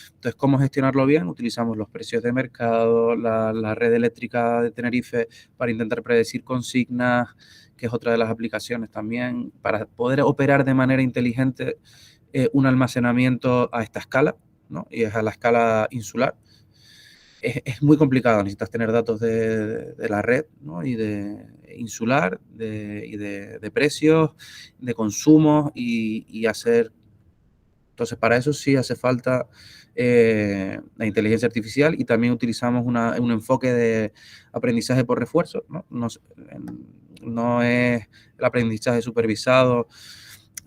Entonces, ¿cómo gestionarlo bien? Utilizamos los precios de mercado, la red eléctrica de Tenerife para intentar predecir consignas, que es otra de las aplicaciones también, para poder operar de manera inteligente un almacenamiento a esta escala, ¿no? Y es a la escala insular. Es muy complicado, necesitas tener datos de la red, ¿no? Y de insular, y de precios, de consumo y hacer... Entonces, para eso sí hace falta la inteligencia artificial, y también utilizamos un enfoque de aprendizaje por refuerzo, ¿no? No es el aprendizaje supervisado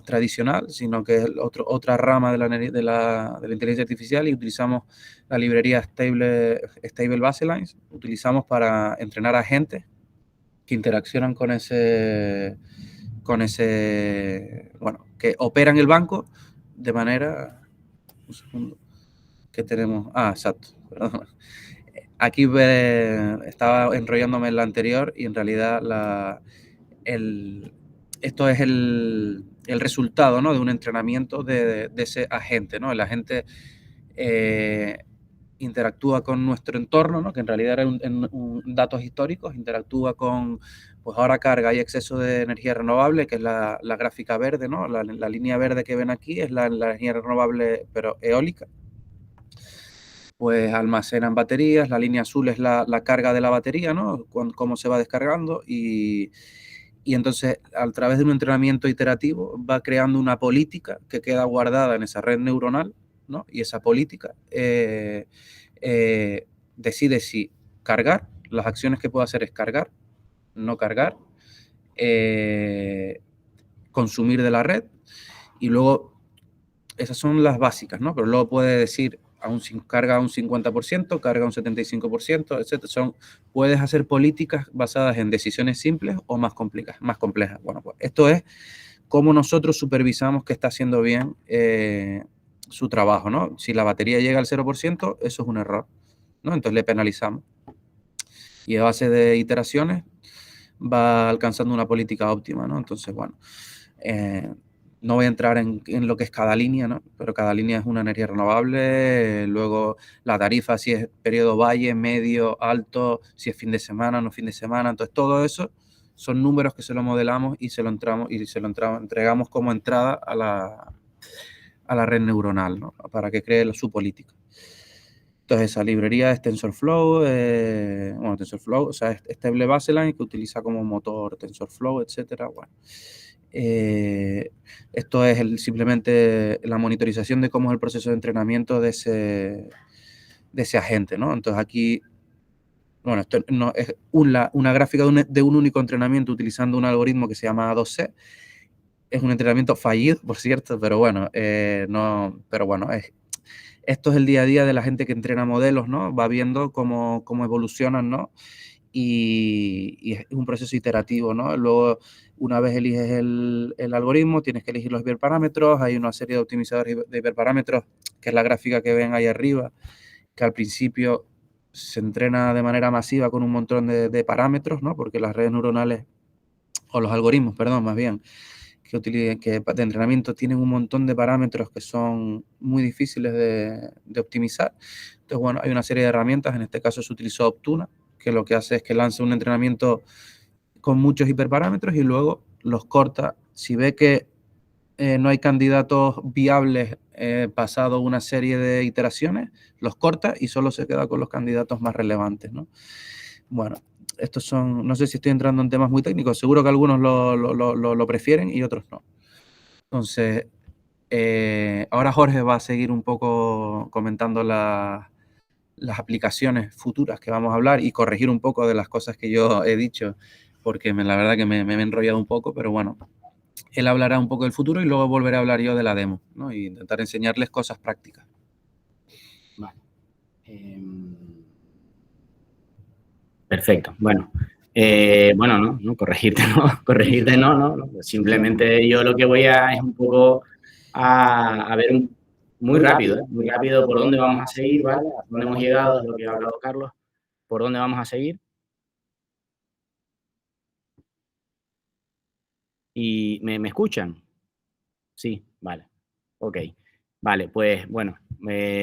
tradicional, sino que es otra rama de la inteligencia artificial, y utilizamos la librería Stable Baselines, utilizamos para entrenar agentes que interaccionan con ese, bueno, que operan el banco de manera, un segundo, que tenemos, exacto, perdón. Aquí estaba enrollándome en la anterior, y en realidad esto es el resultado, ¿no?, de un entrenamiento de ese agente, ¿no? El agente interactúa con nuestro entorno, ¿no?, que en realidad eran datos históricos, interactúa con, pues ahora carga, hay exceso de energía renovable, que es la gráfica verde, ¿no? La línea verde que ven aquí es la energía renovable, pero eólica. Pues almacenan baterías, la línea azul es la carga de la batería, ¿no?, cómo se va descargando, y entonces, a través de un entrenamiento iterativo, va creando una política que queda guardada en esa red neuronal, ¿no? Y esa política decide si cargar. Las acciones que puede hacer es cargar, no cargar, consumir de la red, y luego esas son las básicas, ¿no? Pero luego puede decir, carga un 50%, carga un 75%, etc. Puedes hacer políticas basadas en decisiones simples o más complejas. Bueno, pues esto es cómo nosotros supervisamos que está haciendo bien su trabajo, ¿no? Si la batería llega al 0%, eso es un error, ¿no? Entonces le penalizamos. Y a base de iteraciones va alcanzando una política óptima, ¿no? Entonces, bueno, no voy a entrar en lo que es cada línea, ¿no? Pero cada línea es una energía renovable. Luego la tarifa, si es periodo valle, medio, alto, si es fin de semana, no fin de semana. Entonces, todo eso son números que se lo modelamos y se lo entregamos como entrada a la red neuronal, ¿no?, para que cree su política. Entonces, esa librería es TensorFlow, TensorFlow, o sea, es Stable Baseline, que utiliza como motor TensorFlow, etcétera. Bueno, esto es simplemente la monitorización de cómo es el proceso de entrenamiento de ese agente, ¿no? Entonces, aquí, bueno, esto no es una gráfica de un único entrenamiento utilizando un algoritmo que se llama A2C. Es un entrenamiento fallido, por cierto, pero bueno, esto es el día a día de la gente que entrena modelos, ¿no? Va viendo cómo evolucionan, ¿no? Y es un proceso iterativo, ¿no? Luego, una vez eliges el algoritmo, tienes que elegir los hiperparámetros. Hay una serie de optimizadores de hiperparámetros, que es la gráfica que ven ahí arriba, que al principio se entrena de manera masiva con un montón de parámetros, ¿no? Porque las redes neuronales, o los algoritmos, perdón, más bien, que de entrenamiento tienen un montón de parámetros que son muy difíciles de optimizar. Entonces, bueno, hay una serie de herramientas. En este caso se utilizó Optuna, que lo que hace es que lanza un entrenamiento con muchos hiperparámetros y luego los corta. Si ve que no hay candidatos viables pasado una serie de iteraciones, los corta y solo se queda con los candidatos más relevantes, ¿no? Bueno, estos son, no sé si estoy entrando en temas muy técnicos, seguro que algunos lo prefieren y otros no. Entonces, ahora Jorge va a seguir un poco comentando las aplicaciones futuras que vamos a hablar y corregir un poco de las cosas que yo he dicho, porque la verdad que me he enrollado un poco, pero bueno, él hablará un poco del futuro y luego volveré a hablar yo de la demo, ¿no? Y intentar enseñarles cosas prácticas. Vale. Perfecto. Bueno, no, corregirte no. Simplemente yo lo que voy es un poco a ver muy rápido por dónde vamos a seguir, ¿vale? A dónde hemos llegado, es lo que ha hablado Carlos, por dónde vamos a seguir. ¿Y me escuchan? Sí, vale. Ok. Vale, pues bueno,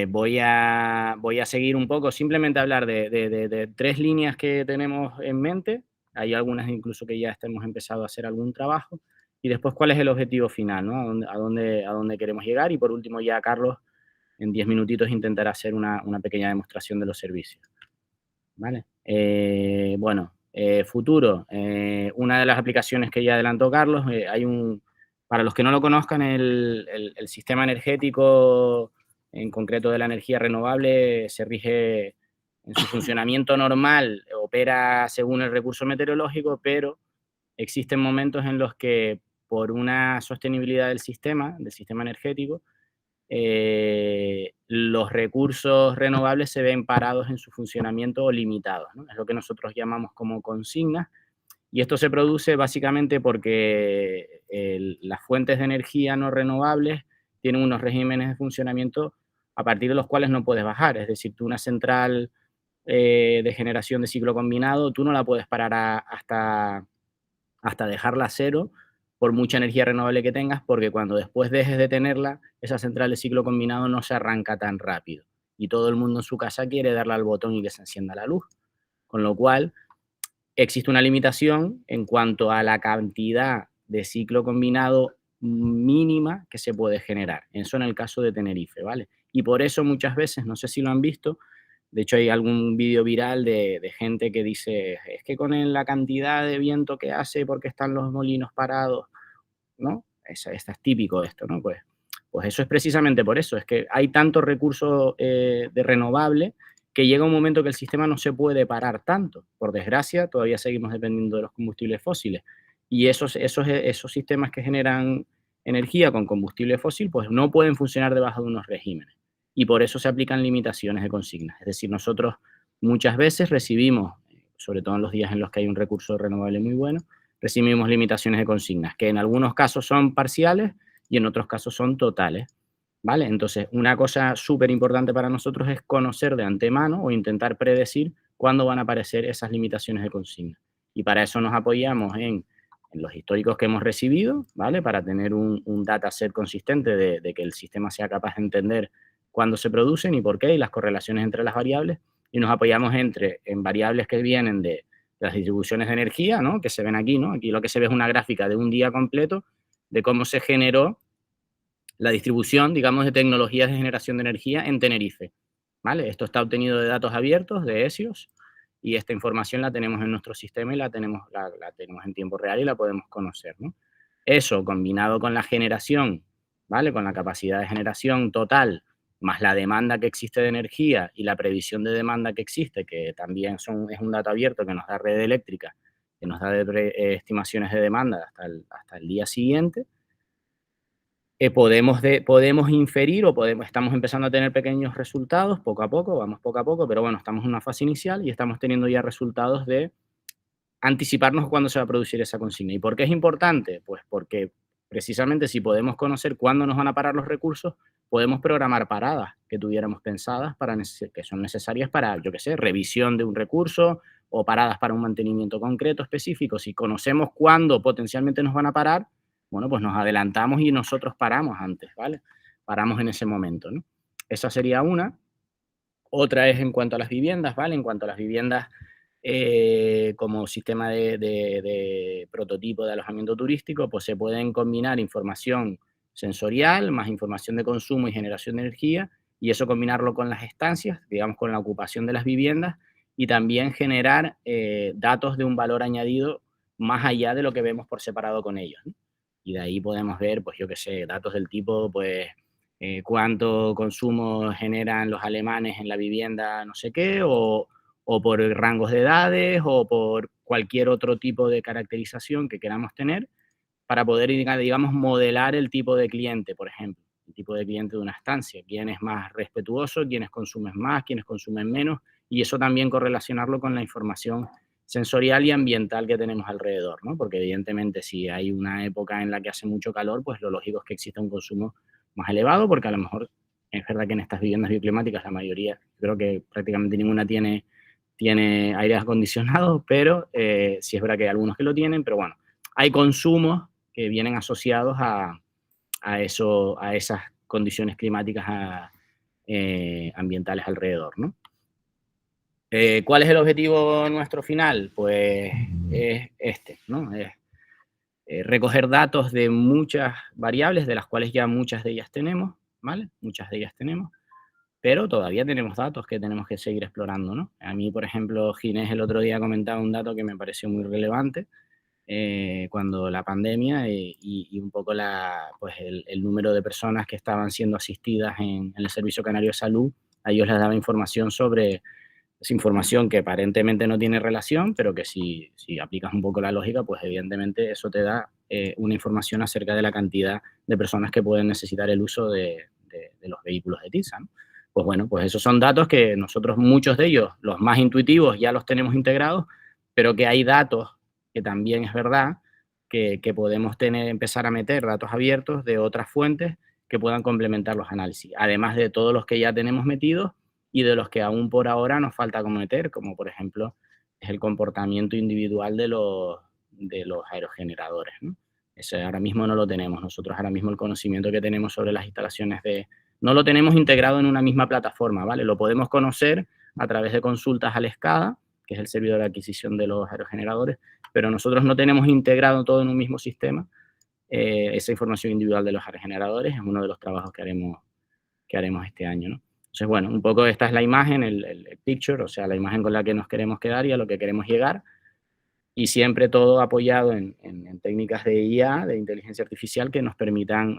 voy a seguir un poco, simplemente hablar de 3 líneas que tenemos en mente. Hay algunas incluso que ya hemos empezado a hacer algún trabajo. Y después, ¿cuál es el objetivo final, ¿no? ¿A dónde queremos llegar? Y por último, ya Carlos, en 10 minutitos, intentará hacer una pequeña demostración de los servicios. ¿Vale? Futuro. Una de las aplicaciones que ya adelantó Carlos, para los que no lo conozcan, el sistema energético en concreto de la energía renovable, se rige en su funcionamiento normal, opera según el recurso meteorológico, pero existen momentos en los que por una sostenibilidad del sistema energético, los recursos renovables se ven parados en su funcionamiento o limitados, ¿no? Es lo que nosotros llamamos como consignas, y esto se produce básicamente porque las fuentes de energía no renovables tienen unos regímenes de funcionamiento a partir de los cuales no puedes bajar. Es decir, tú una central de generación de ciclo combinado, tú no la puedes parar hasta dejarla a cero por mucha energía renovable que tengas, porque cuando después dejes de tenerla, esa central de ciclo combinado no se arranca tan rápido. Y todo el mundo en su casa quiere darle al botón y que se encienda la luz. Con lo cual, existe una limitación en cuanto a la cantidad de ciclo combinado mínima que se puede generar. Eso en el caso de Tenerife, ¿vale? Y por eso muchas veces, no sé si lo han visto, de hecho hay algún vídeo viral de gente que dice, es que con la cantidad de viento que hace, porque están los molinos parados, ¿no? Es típico esto, ¿no? Pues eso es precisamente por eso, es que hay tanto recurso de renovable que llega un momento que el sistema no se puede parar tanto. Por desgracia, todavía seguimos dependiendo de los combustibles fósiles. Y esos sistemas que generan energía con combustible fósil, pues no pueden funcionar debajo de unos regímenes. Y por eso se aplican limitaciones de consignas. Es decir, nosotros muchas veces recibimos, sobre todo en los días en los que hay un recurso renovable muy bueno, recibimos limitaciones de consignas, que en algunos casos son parciales y en otros casos son totales, ¿vale? Entonces, una cosa súper importante para nosotros es conocer de antemano o intentar predecir cuándo van a aparecer esas limitaciones de consignas. Y para eso nos apoyamos en los históricos que hemos recibido, ¿vale? Para tener un dataset consistente de que el sistema sea capaz de entender cuándo se producen y por qué, y las correlaciones entre las variables, y nos apoyamos en variables que vienen de las distribuciones de energía, ¿no? Que se ven aquí, ¿no? Aquí lo que se ve es una gráfica de un día completo de cómo se generó la distribución, digamos, de tecnologías de generación de energía en Tenerife, ¿vale? Esto está obtenido de datos abiertos, de ESIOS, y esta información la tenemos en nuestro sistema y la tenemos en tiempo real y la podemos conocer, ¿no? Eso, combinado con la generación, ¿vale? Con la capacidad de generación total, más la demanda que existe de energía y la previsión de demanda que existe, que también es un dato abierto que nos da Red Eléctrica, que nos da estimaciones de demanda hasta el día siguiente, podemos inferir estamos empezando a tener pequeños resultados, poco a poco, vamos poco a poco, pero bueno, estamos en una fase inicial y estamos teniendo ya resultados de anticiparnos cuándo se va a producir esa consigna. ¿Y por qué es importante? Pues porque precisamente si podemos conocer cuándo nos van a parar los recursos, podemos programar paradas que tuviéramos pensadas que son necesarias para, yo qué sé, revisión de un recurso o paradas para un mantenimiento concreto, específico. Si conocemos cuándo potencialmente nos van a parar, bueno, pues nos adelantamos y nosotros paramos antes, ¿vale? Paramos en ese momento, ¿no? Esa sería una. Otra es en cuanto a las viviendas, ¿vale? En cuanto a las viviendas, como sistema de prototipo de alojamiento turístico, pues se pueden combinar información sensorial, más información de consumo y generación de energía, y eso combinarlo con las estancias, digamos, con la ocupación de las viviendas, y también generar datos de un valor añadido más allá de lo que vemos por separado con ellos, ¿no? Y de ahí podemos ver, pues yo qué sé, datos del tipo, pues, cuánto consumo generan los alemanes en la vivienda, no sé qué, o por rangos de edades, o por cualquier otro tipo de caracterización que queramos tener, para poder, digamos, modelar el tipo de cliente, por ejemplo, el tipo de cliente de una estancia, quién es más respetuoso, quiénes consumen más, quiénes consumen menos, y eso también correlacionarlo con la información sensorial y ambiental que tenemos alrededor, ¿no? Porque evidentemente si hay una época en la que hace mucho calor, pues lo lógico es que exista un consumo más elevado, porque a lo mejor es verdad que en estas viviendas bioclimáticas la mayoría, creo que prácticamente ninguna tiene aire acondicionado, pero sí es verdad que hay algunos que lo tienen, pero bueno, hay consumos que vienen asociados a esas condiciones climáticas ambientales alrededor, ¿no? ¿Cuál es el objetivo nuestro final? Pues es este, ¿no? Es recoger datos de muchas variables, de las cuales ya muchas de ellas tenemos, ¿vale? Muchas de ellas tenemos, pero todavía tenemos datos que tenemos que seguir explorando, ¿no? A mí, por ejemplo, Ginés el otro día comentaba un dato que me pareció muy relevante, cuando la pandemia y un poco pues el número de personas que estaban siendo asistidas en el Servicio Canario de Salud, a ellos les daba información sobre esa información que aparentemente no tiene relación, pero que si aplicas un poco la lógica, pues evidentemente eso te da una información acerca de la cantidad de personas que pueden necesitar el uso de los vehículos de TISA, ¿no? Pues bueno, pues esos son datos que nosotros, muchos de ellos, los más intuitivos, ya los tenemos integrados, pero que hay datos que también es verdad que podemos empezar a meter datos abiertos de otras fuentes que puedan complementar los análisis, además de todos los que ya tenemos metidos y de los que aún por ahora nos falta meter, como por ejemplo es el comportamiento individual de los aerogeneradores, ¿no? Eso ahora mismo no lo tenemos. Nosotros ahora mismo el conocimiento que tenemos sobre las instalaciones no lo tenemos integrado en una misma plataforma, ¿vale? Lo podemos conocer a través de consultas al SCADA, que es el servidor de adquisición de los aerogeneradores, pero nosotros no tenemos integrado todo en un mismo sistema. Esa información individual de los aerogeneradores es uno de los trabajos que haremos este año, ¿no? Entonces, bueno, un poco esta es la imagen, el picture, o sea, la imagen con la que nos queremos quedar y a lo que queremos llegar, y siempre todo apoyado en técnicas de IA, de inteligencia artificial, que nos permitan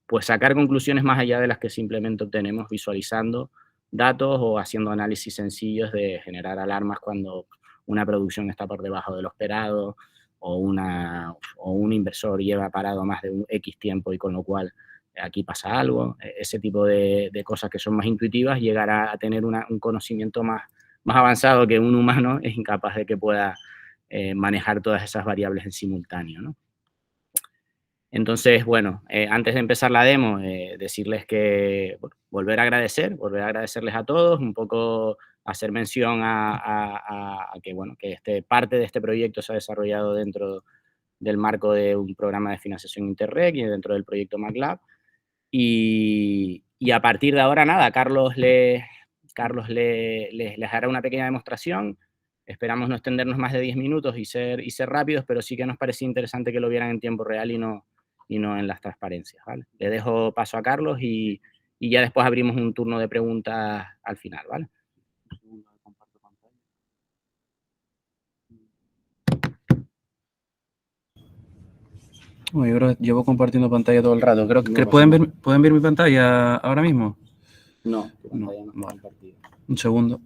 pues sacar conclusiones más allá de las que simplemente obtenemos visualizando datos o haciendo análisis sencillos de generar alarmas cuando una producción está por debajo de lo esperado o un inversor lleva parado más de un X tiempo y con lo cual aquí pasa algo. Ese tipo de cosas que son más intuitivas, llegar a tener un conocimiento más avanzado que un humano es incapaz de que pueda manejar todas esas variables en simultáneo, ¿no? Entonces, bueno, antes de empezar la demo, decirles que volver a agradecerles a todos, un poco hacer mención a que, bueno, que parte de este proyecto se ha desarrollado dentro del marco de un programa de financiación Interreg y dentro del proyecto MATLAB. Y a partir de ahora, nada, Carlos les hará una pequeña demostración. Esperamos no extendernos más de 10 minutos y ser rápidos, pero sí que nos parecía interesante que lo vieran en tiempo real y no en las transparencias, ¿vale? Le dejo paso a Carlos y ya después abrimos un turno de preguntas al final, ¿vale? Bueno, yo creo que llevo compartiendo pantalla todo el rato. Creo que No ¿pueden pasa ver mi pantalla ahora mismo? No, tu No, pantalla no está vale. compartida. Un segundo.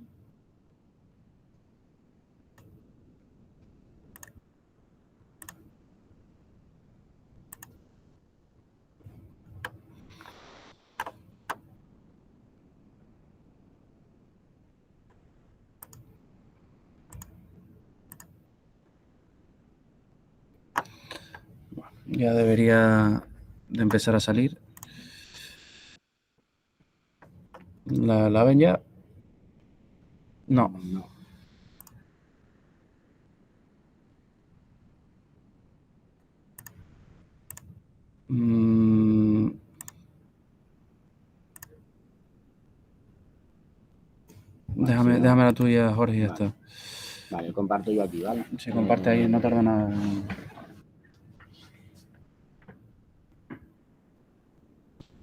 Ya debería de empezar a salir. ¿La ven ya? No. No. Déjame la tuya, Jorge, y ya está. Vale, comparto yo aquí, ¿vale? Se comparte ahí, no tarda nada.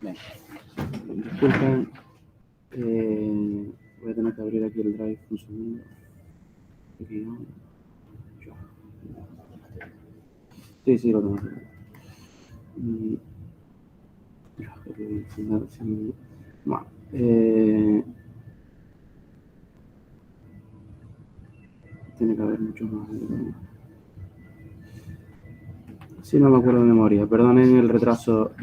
Venga. Disculpen, voy a tener que abrir aquí el drive un segundo. Sí, lo tengo. Bueno, tiene que haber mucho más. Sí, no me acuerdo de memoria, perdonen el retraso.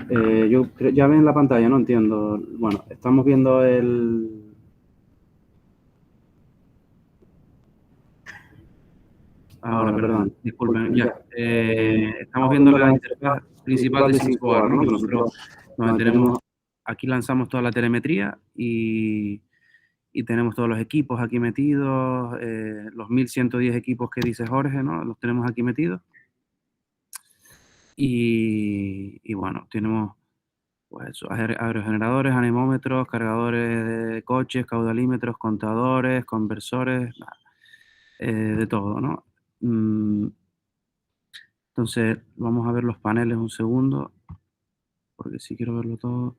Ya ven la pantalla, no entiendo. Bueno, estamos viendo Ahora, perdón, disculpen, ya. Estamos viendo la interfaz principal de SysQuad, ¿no? Nosotros tenemos, aquí lanzamos toda la telemetría y tenemos todos los equipos aquí metidos, los 1110 equipos que dice Jorge, ¿no? Los tenemos aquí metidos. Y bueno, tenemos pues, aerogeneradores, anemómetros, cargadores de coches, caudalímetros, contadores, conversores, de todo, ¿no? Entonces, vamos a ver los paneles un segundo, porque sí quiero verlo todo.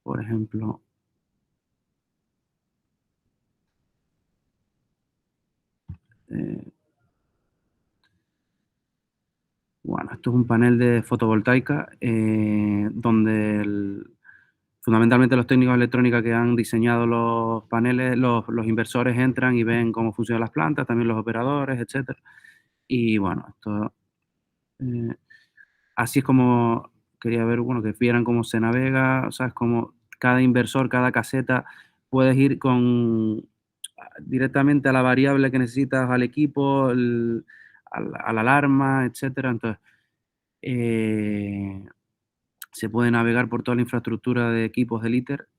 Por ejemplo, esto es un panel de fotovoltaica donde fundamentalmente los técnicos de electrónica que han diseñado los paneles, los inversores entran y ven cómo funcionan las plantas, también los operadores, etcétera. Y bueno, esto así es como quería ver, bueno, que vieran cómo se navega, o sea, es como cada inversor, cada caseta, puedes ir directamente a la variable que necesitas, al equipo, a la alarma, etcétera. Entonces, se puede navegar por toda la infraestructura de equipos de ITER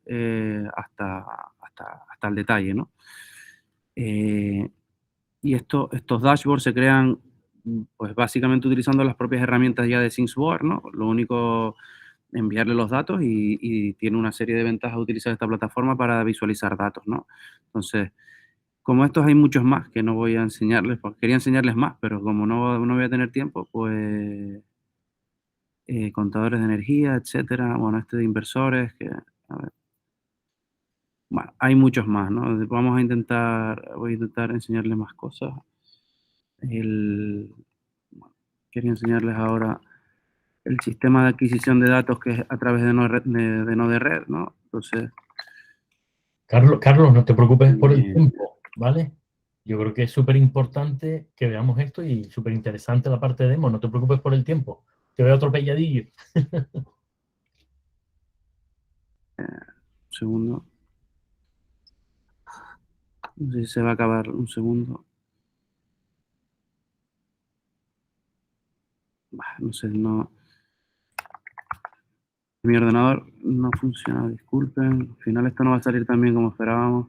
hasta el detalle, ¿no? Y estos dashboards se crean, pues básicamente utilizando las propias herramientas ya de SimSboard, ¿no? Lo único, enviarle los datos y tiene una serie de ventajas utilizar esta plataforma para visualizar datos, ¿no? Entonces, como estos hay muchos más que no voy a enseñarles, porque quería enseñarles más, pero como no voy a tener tiempo, pues contadores de energía, etcétera. Bueno, este de inversores, que, a ver. Bueno, hay muchos más, ¿no? Voy a intentar enseñarles más cosas. Bueno, quería enseñarles ahora el sistema de adquisición de datos que es a través de Node Red, ¿no? Entonces... Carlos, no te preocupes por el tiempo, ¿vale? Yo creo que es súper importante que veamos esto y súper interesante la parte de demo. No te preocupes por el tiempo. Te veo atropelladillo. Un segundo. No sé si se va a acabar un segundo. No sé, no. Mi ordenador no funciona, disculpen. Al final esto no va a salir tan bien como esperábamos.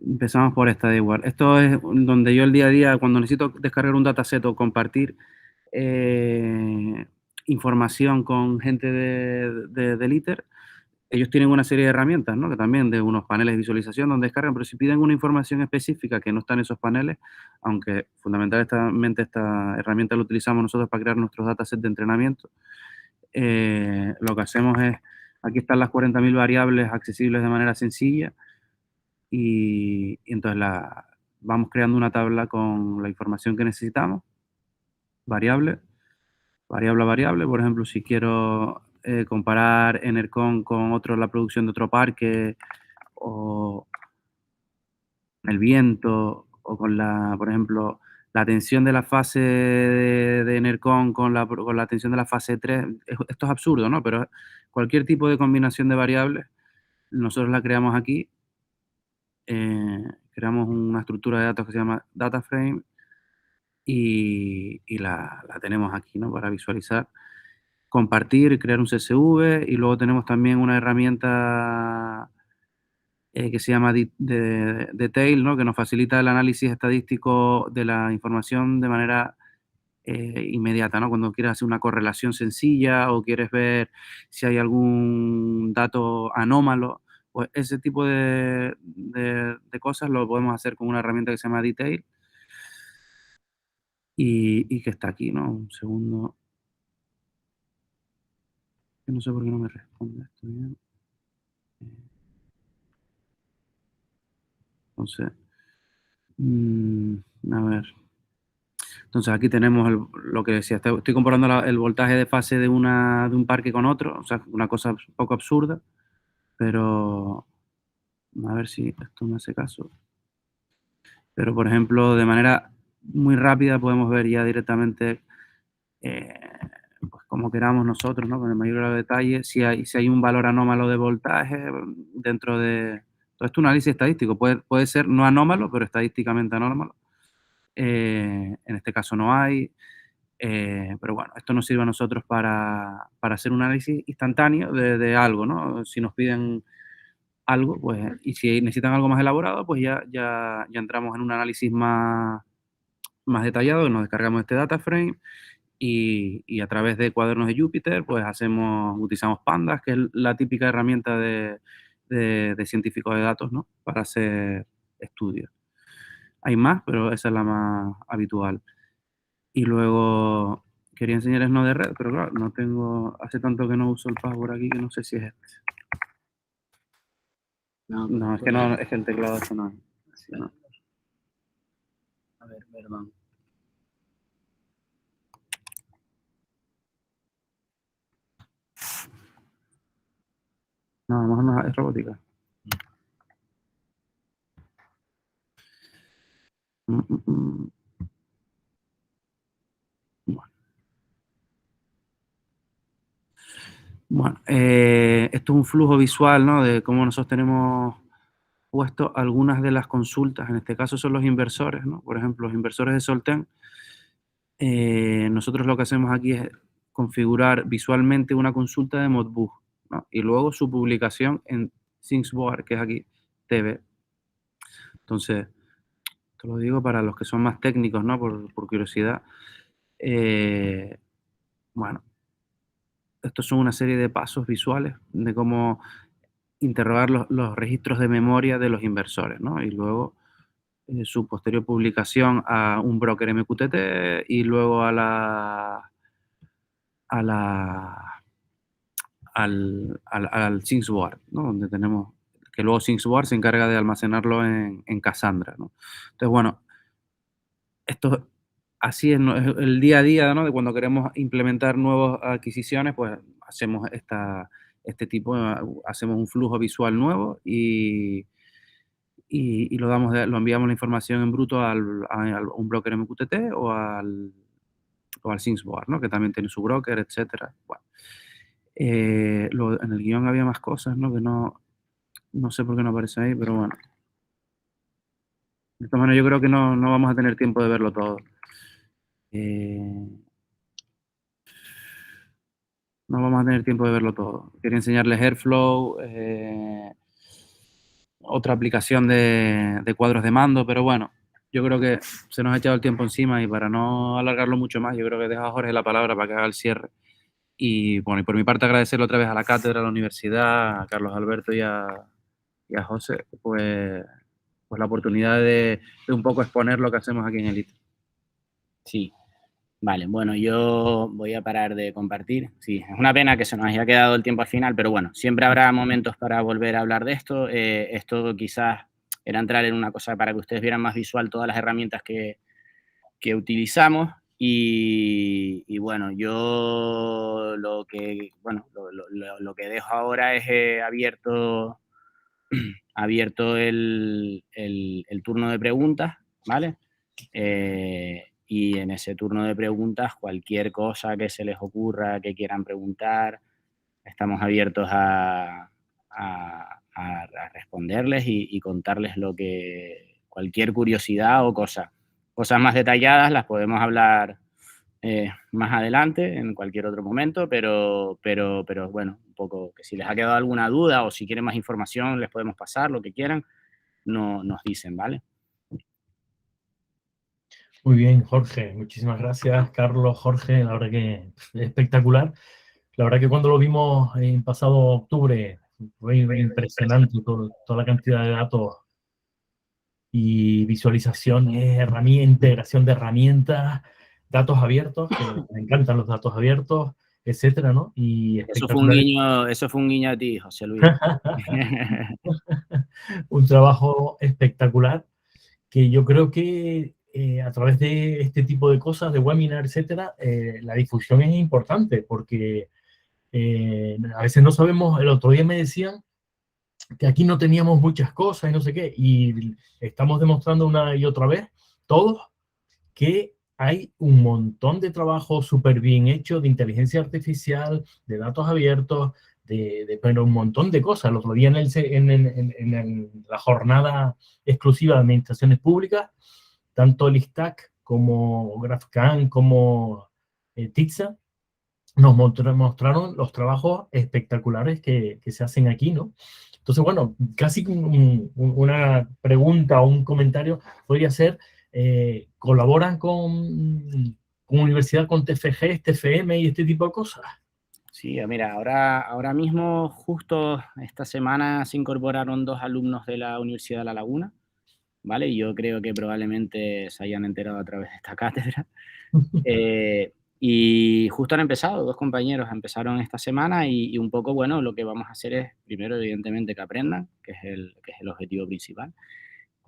Empezamos por esta de igual. Esto es donde yo el día a día, cuando necesito descargar un dataset o compartir información con gente del ITER, ellos tienen una serie de herramientas, ¿no? Que también de unos paneles de visualización donde descargan, pero si piden una información específica que no está en esos paneles, aunque fundamentalmente esta herramienta la utilizamos nosotros para crear nuestros datasets de entrenamiento, lo que hacemos es, aquí están las 40.000 variables accesibles de manera sencilla y entonces vamos creando una tabla con la información que necesitamos, variable a variable. Por ejemplo, si quiero comparar Enercon con la producción de otro parque, o el viento, o con por ejemplo, la tensión de la fase de Enercon con la tensión de la fase 3. Esto es absurdo, ¿no? Pero cualquier tipo de combinación de variables, nosotros la creamos aquí. Creamos una estructura de datos que se llama DataFrame y la tenemos aquí, ¿no? Para visualizar, compartir y crear un CSV, y luego tenemos también una herramienta que se llama Detail, ¿no? Que nos facilita el análisis estadístico de la información de manera inmediata, ¿no? Cuando quieres hacer una correlación sencilla o quieres ver si hay algún dato anómalo, pues ese tipo de cosas lo podemos hacer con una herramienta que se llama Detail y que está aquí, ¿no? Un segundo. Yo no sé por qué no me responde esto bien. Entonces, a ver. Entonces aquí tenemos lo que decía, estoy comparando el voltaje de fase de un parque con otro, o sea, una cosa un poco absurda, pero a ver si esto me hace caso. Pero, por ejemplo, de manera muy rápida podemos ver ya directamente, pues como queramos nosotros, ¿no? Con el mayor grado de detalle, si hay un valor anómalo de voltaje dentro de... Todo esto es un análisis estadístico, puede ser no anómalo, pero estadísticamente anómalo. En este caso no hay. Pero bueno, esto nos sirve a nosotros para hacer un análisis instantáneo de algo, ¿no? Si nos piden algo, pues, y si necesitan algo más elaborado, pues ya entramos en un análisis más detallado, nos descargamos este data frame y a través de cuadernos de Jupyter, pues utilizamos Pandas, que es la típica herramienta de científicos de datos, ¿no? Para hacer estudios. Hay más, pero esa es la más habitual. Y luego quería enseñarles Node Red, pero claro, no tengo, hace tanto que no uso el password aquí que no sé si es este. No, es que no, es que el teclado este no es. ¿no? A ver, perdón. No, vamos a es robótica. Bueno. Bueno, esto es un flujo visual, ¿no? De cómo nosotros tenemos puesto algunas de las consultas. En este caso son los inversores, ¿no? Por ejemplo, los inversores de Solten. Nosotros lo que hacemos aquí es configurar visualmente una consulta de Modbus, ¿no? Y luego su publicación en Thingsboard, que es aquí, TV. Entonces, te lo digo para los que son más técnicos, ¿no? Por curiosidad. Bueno, estos son una serie de pasos visuales de cómo interrogar los registros de memoria de los inversores, ¿no? Y luego su posterior publicación a un broker MQTT y luego al Thingsboard, ¿no? Donde tenemos, que luego Thingsboard se encarga de almacenarlo en Cassandra, ¿no? Entonces, bueno, esto así es el día a día, ¿no? De cuando queremos implementar nuevas adquisiciones, pues hacemos este tipo, hacemos un flujo visual nuevo y lo enviamos la información en bruto a un broker MQTT o al Thingsboard, ¿no? Que también tiene su broker, etcétera. Bueno, en el guión había más cosas, ¿no? Que no sé por qué no aparece ahí, pero bueno. De esta manera yo creo que no vamos a tener tiempo de verlo todo. No vamos a tener tiempo de verlo todo. Quería enseñarles Airflow, otra aplicación de cuadros de mando, pero bueno, yo creo que se nos ha echado el tiempo encima y para no alargarlo mucho más, yo creo que dejo a Jorge la palabra para que haga el cierre. Y bueno, y por mi parte agradecerle otra vez a la cátedra, a la universidad, a Carlos Alberto y a José, pues la oportunidad de un poco exponer lo que hacemos aquí en el ITE. Sí, vale, bueno, yo voy a parar de compartir. Sí, es una pena que se nos haya quedado el tiempo al final, pero bueno, siempre habrá momentos para volver a hablar de esto. Esto quizás era entrar en una cosa para que ustedes vieran más visual todas las herramientas que utilizamos y bueno, yo lo que dejo ahora es abierto el turno de preguntas, ¿vale? Y en ese turno de preguntas, cualquier cosa que se les ocurra, que quieran preguntar, estamos abiertos a responderles y contarles cualquier curiosidad o cosa. Cosas más detalladas las podemos hablar más adelante, en cualquier otro momento, pero bueno, un poco que si les ha quedado alguna duda o si quieren más información, les podemos pasar lo que quieran, nos dicen, ¿vale? Muy bien, Jorge. Muchísimas gracias, Carlos, Jorge. La verdad que es espectacular. La verdad que cuando lo vimos en pasado octubre fue impresionante toda la cantidad de datos y visualizaciones, integración de herramientas, datos abiertos, que me encantan los datos abiertos, etcétera, ¿no? Y eso fue un guiño a ti, José Luis. Un trabajo espectacular que yo creo que a través de este tipo de cosas, de webinar, etcétera, la difusión es importante porque a veces no sabemos. El otro día me decían que aquí no teníamos muchas cosas y no sé qué, y estamos demostrando una y otra vez, todos, que hay un montón de trabajo súper bien hecho de inteligencia artificial, de datos abiertos, pero un montón de cosas. El otro día en la jornada exclusiva de administraciones públicas, tanto el ISTAC como GraphCAN como TITSA nos mostraron los trabajos espectaculares que se hacen aquí, ¿no? Entonces, bueno, casi una pregunta o un comentario podría ser, ¿colaboran con universidad, con TFG, TFM y este tipo de cosas? Sí, mira, ahora mismo, justo esta semana se incorporaron 2 alumnos de la Universidad de La Laguna, ¿vale? Y yo creo que probablemente se hayan enterado a través de esta cátedra. Y justo han empezado, 2 compañeros empezaron esta semana y un poco, bueno, lo que vamos a hacer es, primero, evidentemente, que aprendan, que es el objetivo principal.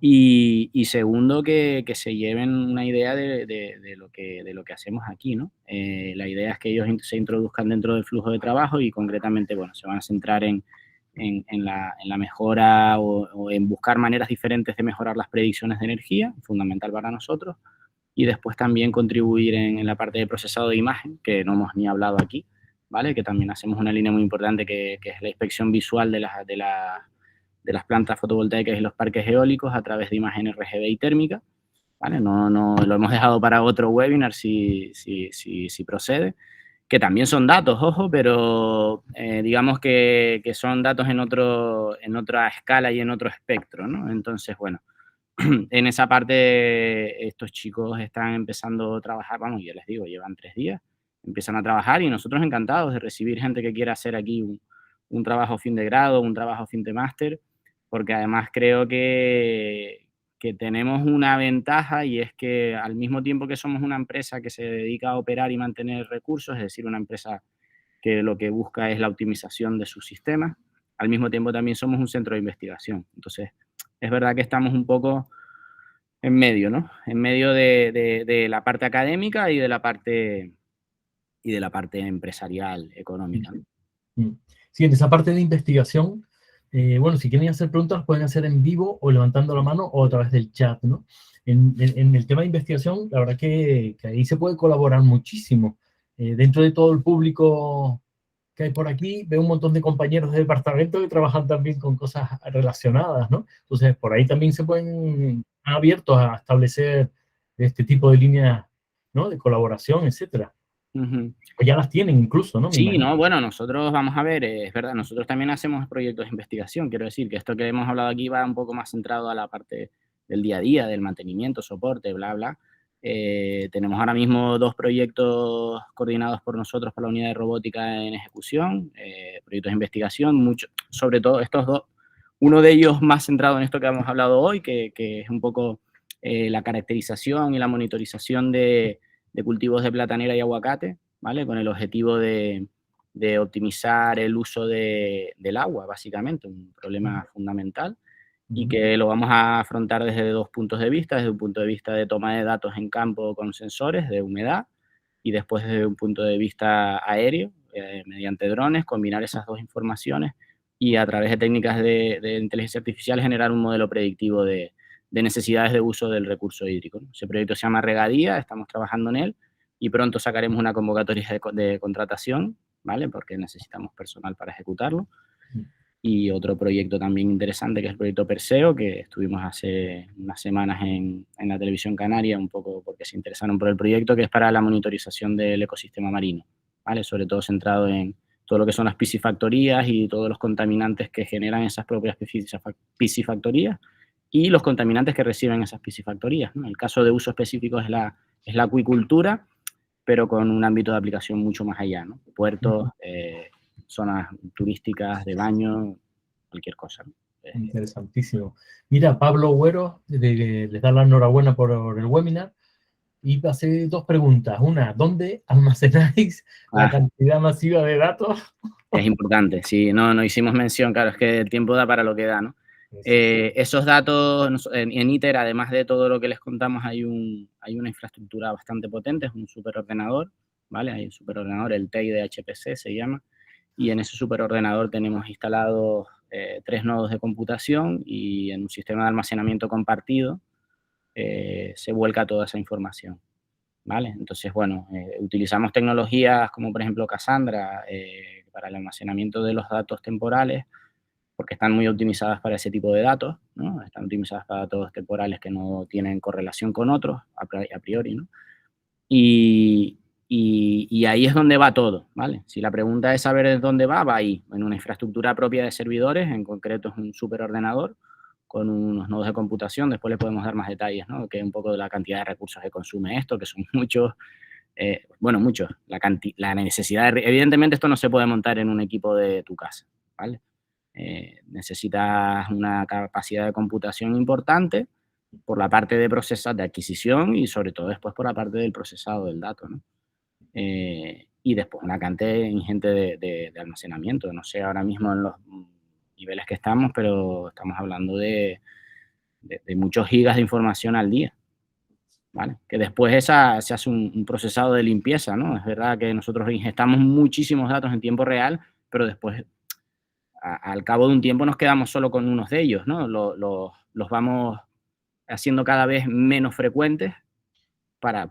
Y segundo, que se lleven una idea de lo que hacemos aquí, ¿no? La idea es que ellos se introduzcan dentro del flujo de trabajo y concretamente, bueno, se van a centrar en la mejora o en buscar maneras diferentes de mejorar las predicciones de energía, fundamental para nosotros, y después también contribuir en la parte de procesado de imagen, que no hemos ni hablado aquí, ¿vale? Que también hacemos una línea muy importante que es la inspección visual de las plantas fotovoltaicas y los parques eólicos a través de imagen RGB y térmica, ¿vale? No lo hemos dejado para otro webinar si procede, que también son datos, ojo, pero digamos que son datos en otra escala y en otro espectro, ¿no? Entonces, bueno, en esa parte estos chicos están empezando a trabajar, vamos, ya les digo, llevan 3 días, empiezan a trabajar y nosotros encantados de recibir gente que quiera hacer aquí un trabajo fin de grado, un trabajo fin de máster, porque además creo que tenemos una ventaja y es que al mismo tiempo que somos una empresa que se dedica a operar y mantener recursos, es decir, una empresa que lo que busca es la optimización de sus sistemas, al mismo tiempo también somos un centro de investigación. Entonces, es verdad que estamos un poco en medio, ¿no? En medio de la parte académica y de la parte empresarial, económica, ¿no? Sí, en esa parte de investigación, bueno, si quieren hacer preguntas, pueden hacer en vivo o levantando la mano o a través del chat, ¿no? En el tema de investigación, la verdad que ahí se puede colaborar muchísimo. Dentro de todo el público que hay por aquí, veo un montón de compañeros de departamento que trabajan también con cosas relacionadas, ¿no? Entonces, por ahí también se pueden estar abiertos a establecer este tipo de líneas, ¿no? De colaboración, etcétera. Uh-huh. O ya las tienen incluso, ¿no? Sí, no, bueno, nosotros vamos a ver, es verdad, nosotros también hacemos proyectos de investigación, quiero decir que esto que hemos hablado aquí va un poco más centrado a la parte del día a día, del mantenimiento, soporte, bla, bla. Tenemos ahora mismo 2 proyectos coordinados por nosotros para la unidad de robótica en ejecución, proyectos de investigación, sobre todo estos 2, uno de ellos más centrado en esto que hemos hablado hoy, que es un poco la caracterización y la monitorización de cultivos de platanera y aguacate, ¿vale? Con el objetivo de optimizar el uso del agua, básicamente, un problema fundamental, y que lo vamos a afrontar desde 2 puntos de vista, desde un punto de vista de toma de datos en campo con sensores de humedad y después desde un punto de vista aéreo, mediante drones, combinar esas 2 informaciones y a través de técnicas de inteligencia artificial generar un modelo predictivo de necesidades de uso del recurso hídrico, ¿no? Ese proyecto se llama Regadía, estamos trabajando en él y pronto sacaremos una convocatoria de contratación, ¿vale? Porque necesitamos personal para ejecutarlo. Y otro proyecto también interesante que es el proyecto Perseo, que estuvimos hace unas semanas en la televisión canaria, un poco porque se interesaron por el proyecto, que es para la monitorización del ecosistema marino, ¿vale? Sobre todo centrado en todo lo que son las piscifactorías y todos los contaminantes que generan esas propias piscifactorías y los contaminantes que reciben esas piscifactorías, ¿no? El caso de uso específico es la acuicultura, pero con un ámbito de aplicación mucho más allá, ¿no? Puertos, zonas turísticas, de baño, cualquier cosa, ¿no? Interesantísimo. Mira, Pablo Güero les da la enhorabuena por el webinar y hace 2 preguntas. Una, ¿dónde almacenáis la cantidad masiva de datos? Es importante, sí, no hicimos mención, claro, es que el tiempo da para lo que da, ¿no? Esos datos en ITER, además de todo lo que les contamos, hay una infraestructura bastante potente, es un superordenador, ¿vale? Hay un superordenador, el TEI de HPC se llama, y en ese superordenador tenemos instalados 3 nodos de computación y en un sistema de almacenamiento compartido se vuelca toda esa información, ¿vale? Entonces, bueno, utilizamos tecnologías como por ejemplo Cassandra para el almacenamiento de los datos temporales, porque están muy optimizadas para ese tipo de datos, ¿no? Están optimizadas para datos temporales que no tienen correlación con otros, a priori, ¿no? Y ahí es donde va todo, ¿vale? Si la pregunta es saber dónde va ahí, en una infraestructura propia de servidores, en concreto es un superordenador con unos nodos de computación, después le podemos dar más detalles, ¿no? Que es un poco de la cantidad de recursos que consume esto, que son muchos, muchos, la necesidad evidentemente esto no se puede montar en un equipo de tu casa, ¿vale? Necesitas una capacidad de computación importante por la parte de procesar, de adquisición y sobre todo después por la parte del procesado del dato, ¿no? Y después una cantidad ingente de almacenamiento. No sé ahora mismo en los niveles que estamos, pero estamos hablando de de muchos gigas de información al día, ¿vale? Que después se hace un procesado de limpieza, ¿no? Es verdad que nosotros ingestamos muchísimos datos en tiempo real, pero después, al cabo de un tiempo, nos quedamos solo con unos de ellos, ¿no? Los vamos haciendo cada vez menos frecuentes,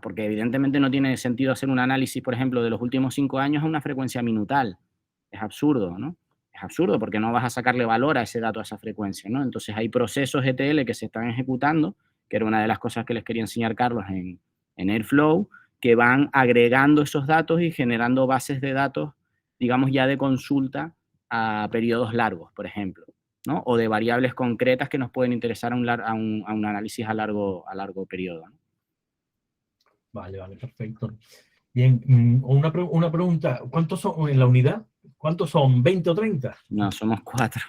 porque evidentemente no tiene sentido hacer un análisis, por ejemplo, de los últimos 5 años a una frecuencia minutal. Es absurdo, ¿no? Es absurdo porque no vas a sacarle valor a ese dato, a esa frecuencia, ¿no? Entonces hay procesos ETL que se están ejecutando, que era una de las cosas que les quería enseñar Carlos en Airflow, que van agregando esos datos y generando bases de datos, digamos, ya de consulta a periodos largos, por ejemplo, ¿no? O de variables concretas que nos pueden interesar a un análisis a largo periodo, ¿no? Vale, perfecto. Bien, una pregunta, ¿cuántos son en la unidad? ¿Cuántos son? ¿20 o 30? No, somos 4.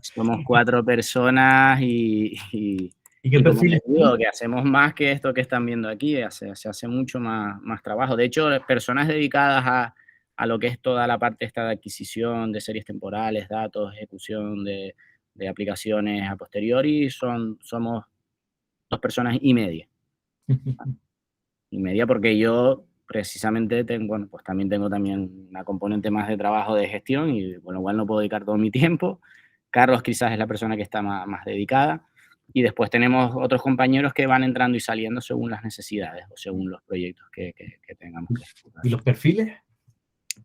Somos 4 personas y qué perfiles? Como digo, que hacemos más que esto que están viendo aquí, se hace mucho más trabajo. De hecho, personas dedicadas a lo que es toda la parte esta de adquisición de series temporales, datos, ejecución de aplicaciones a posteriori, somos 2 personas y media. Y media porque yo precisamente también tengo una componente más de trabajo de gestión y con lo cual no puedo dedicar todo mi tiempo. Carlos quizás es la persona que está más dedicada. Y después tenemos otros compañeros que van entrando y saliendo según las necesidades o según los proyectos que tengamos que ejecutar. ¿Y los perfiles?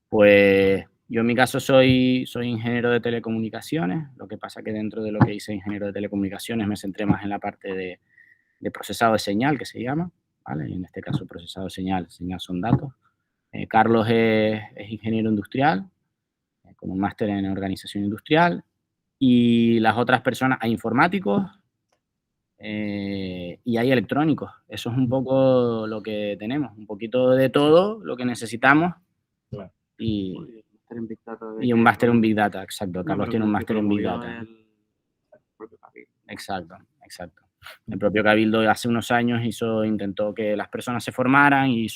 Pues yo en mi caso soy ingeniero de telecomunicaciones, lo que pasa que dentro de lo que hice ingeniero de telecomunicaciones me centré más en la parte de procesado de señal, que se llama, ¿vale? Y en este caso procesado de señal son datos. Carlos es ingeniero industrial, con un máster en organización industrial, y las otras personas, hay informáticos, y hay electrónicos. Eso es un poco lo que tenemos, un poquito de todo lo que necesitamos. Claro. Y un máster en Big Data, exacto. Carlos tiene un máster en Big Data. Exacto. El propio Cabildo hace unos años intentó que las personas se formaran y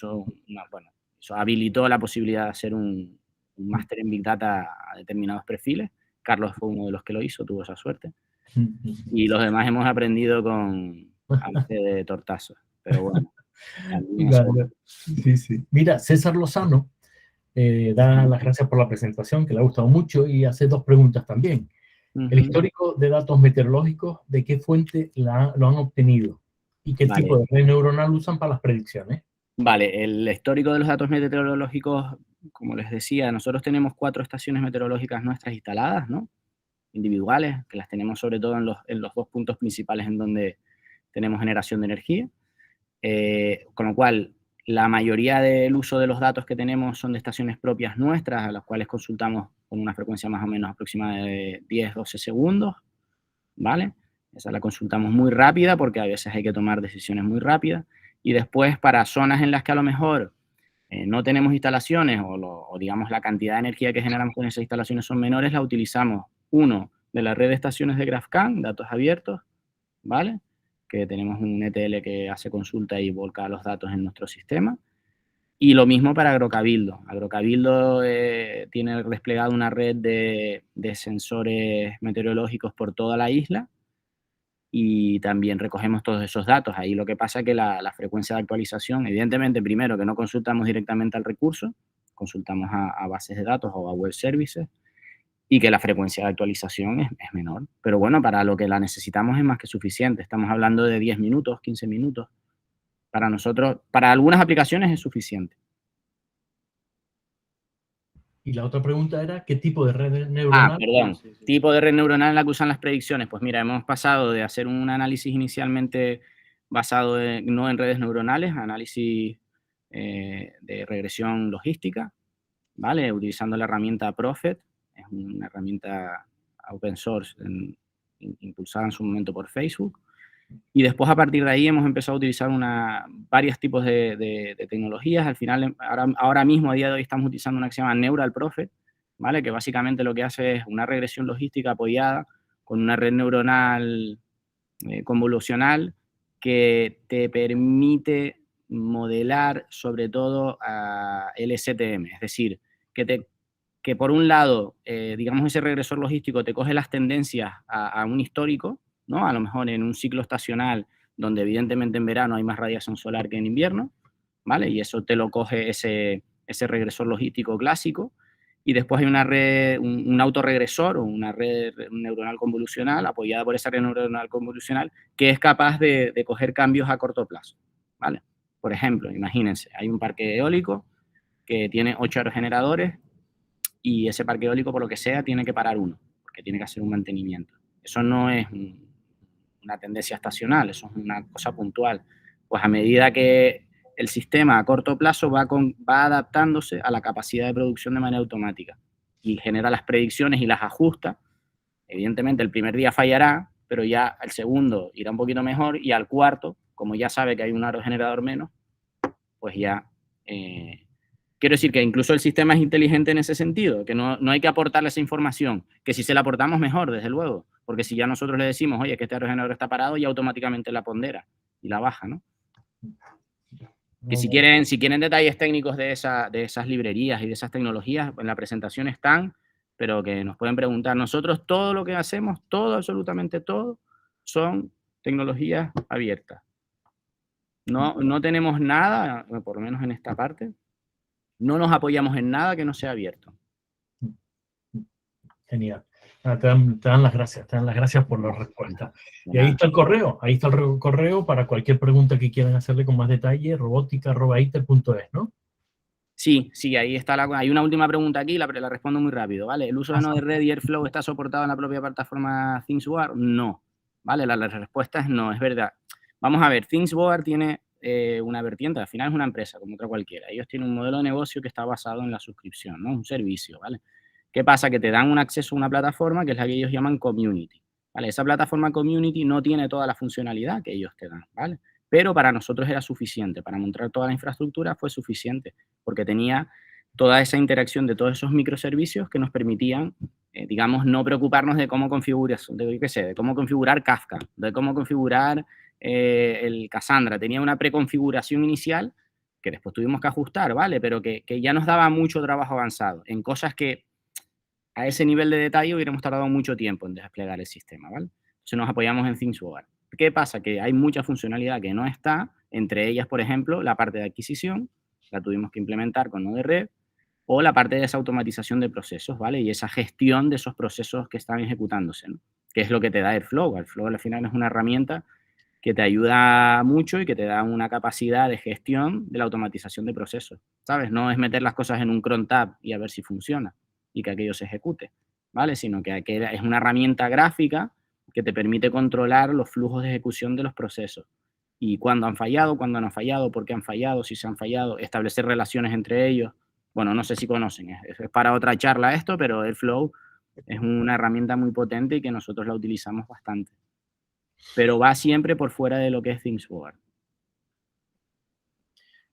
habilitó la posibilidad de hacer un máster en Big Data a determinados perfiles. Carlos fue uno de los que lo hizo, tuvo esa suerte. Y los demás hemos aprendido a base de tortazos. Pero bueno. Sí. Mira, César Lozano da las gracias por la presentación, que le ha gustado mucho, y hace 2 preguntas también. El histórico de datos meteorológicos, ¿de qué fuente lo han obtenido? ¿Y qué tipo de red neuronal usan para las predicciones? Vale, el histórico de los datos meteorológicos, como les decía, nosotros tenemos 4 estaciones meteorológicas nuestras instaladas, ¿no? Individuales, que las tenemos sobre todo en los 2 puntos principales en donde tenemos generación de energía. Con lo cual, la mayoría del uso de los datos que tenemos son de estaciones propias nuestras, a las cuales consultamos con una frecuencia más o menos aproximada de 10-12 segundos, ¿vale? Esa la consultamos muy rápida porque a veces hay que tomar decisiones muy rápidas. Y después, para zonas en las que a lo mejor no tenemos instalaciones o digamos la cantidad de energía que generamos con esas instalaciones son menores, la utilizamos, uno, de la red de estaciones de GraphCAN, datos abiertos, ¿vale? Que tenemos un ETL que hace consulta y volca los datos en nuestro sistema. Y lo mismo para Agrocabildo. Agrocabildo tiene desplegado una red de sensores meteorológicos por toda la isla y también recogemos todos esos datos. Ahí lo que pasa es que la frecuencia de actualización, evidentemente, primero que no consultamos directamente al recurso, consultamos a bases de datos o a web services, y que la frecuencia de actualización es menor. Pero bueno, para lo que la necesitamos es más que suficiente. Estamos hablando de 10 minutos, 15 minutos. Para nosotros, para algunas aplicaciones es suficiente. Y la otra pregunta era, ¿qué tipo de red neuronal? Perdón. Sí. Tipo de red neuronal en la que usan las predicciones. Pues mira, hemos pasado de hacer un análisis inicialmente basado no en redes neuronales, análisis de regresión logística, ¿vale? Utilizando la herramienta Prophet. Es una herramienta open source impulsada en su momento por Facebook. Y después, a partir de ahí, hemos empezado a utilizar varios tipos de tecnologías. Al final, ahora mismo, a día de hoy, estamos utilizando una que se llama Neural Prophet, ¿vale? Que básicamente lo que hace es una regresión logística apoyada con una red neuronal convolucional que te permite modelar sobre todo a LSTM. Es decir, que por un lado, digamos, ese regresor logístico te coge las tendencias a un histórico, ¿no? A lo mejor en un ciclo estacional donde evidentemente en verano hay más radiación solar que en invierno, ¿vale? Y eso te lo coge ese regresor logístico clásico. Y después hay una red, un autorregresor o una red neuronal convolucional apoyada por esa red neuronal convolucional que es capaz de coger cambios a corto plazo, ¿vale? Por ejemplo, imagínense, hay un parque eólico que tiene 8 aerogeneradores y ese parque eólico, por lo que sea, tiene que parar uno, porque tiene que hacer un mantenimiento. Eso no es una tendencia estacional, eso es una cosa puntual. Pues a medida que el sistema a corto plazo va adaptándose a la capacidad de producción de manera automática y genera las predicciones y las ajusta. Evidentemente, el primer día fallará, pero ya el segundo irá un poquito mejor y al cuarto, como ya sabe que hay un aerogenerador menos, pues ya... Quiero decir que incluso el sistema es inteligente en ese sentido, que no hay que aportarle esa información, que si se la aportamos mejor, desde luego, porque si ya nosotros le decimos, oye, que este aerogenerador está parado, ya automáticamente la pondera y la baja, ¿no? Que si quieren detalles técnicos de esas librerías y de esas tecnologías, en la presentación están, pero que nos pueden preguntar. Nosotros todo lo que hacemos, todo, absolutamente todo, son tecnologías abiertas. No tenemos nada, por lo menos en esta parte, no nos apoyamos en nada que no sea abierto. Genial. Te dan las gracias por la respuesta. Y ahí está el correo para cualquier pregunta que quieran hacerle con más detalle, robótica@iter.es, ¿no? Sí, ahí está. Hay una última pregunta aquí, la respondo muy rápido, ¿vale? ¿El uso de Node-RED y Airflow está soportado en la propia plataforma ThingsBoard? No, ¿vale? La respuesta es no, es verdad. Vamos a ver, ThingsBoard tiene una vertiente, al final es una empresa como otra cualquiera. Ellos tienen un modelo de negocio que está basado en la suscripción, ¿no? Un servicio, ¿vale? ¿Qué pasa? Que te dan un acceso a una plataforma que es la que ellos llaman Community, ¿vale? Esa plataforma Community no tiene toda la funcionalidad que ellos te dan, ¿vale? Pero para nosotros era suficiente, para montar toda la infraestructura fue suficiente, porque tenía toda esa interacción de todos esos microservicios que nos permitían, digamos, no preocuparnos de cómo de cómo configurar Kafka, de cómo configurar el Cassandra. Tenía una preconfiguración inicial que después tuvimos que ajustar, ¿vale? Pero que ya nos daba mucho trabajo avanzado en cosas que a ese nivel de detalle hubiéramos tardado mucho tiempo en desplegar el sistema, ¿vale? Entonces nos apoyamos en ThingsBoard. ¿Qué pasa? Que hay mucha funcionalidad que no está, entre ellas, por ejemplo, la parte de adquisición, la tuvimos que implementar con Node-RED, o la parte de esa automatización de procesos, ¿vale? Y esa gestión de esos procesos que están ejecutándose, ¿no? Que es lo que te da Airflow. Airflow al final es una herramienta que te ayuda mucho y que te da una capacidad de gestión de la automatización de procesos, ¿sabes? No es meter las cosas en un cron tab y a ver si funciona y que aquello se ejecute, ¿vale? Sino que es una herramienta gráfica que te permite controlar los flujos de ejecución de los procesos. Y cuándo han fallado, cuándo no han fallado, por qué han fallado, si se han fallado, establecer relaciones entre ellos. Bueno, no sé si conocen, es para otra charla esto, pero Airflow es una herramienta muy potente y que nosotros la utilizamos bastante. Pero va siempre por fuera de lo que es ThingsBoard.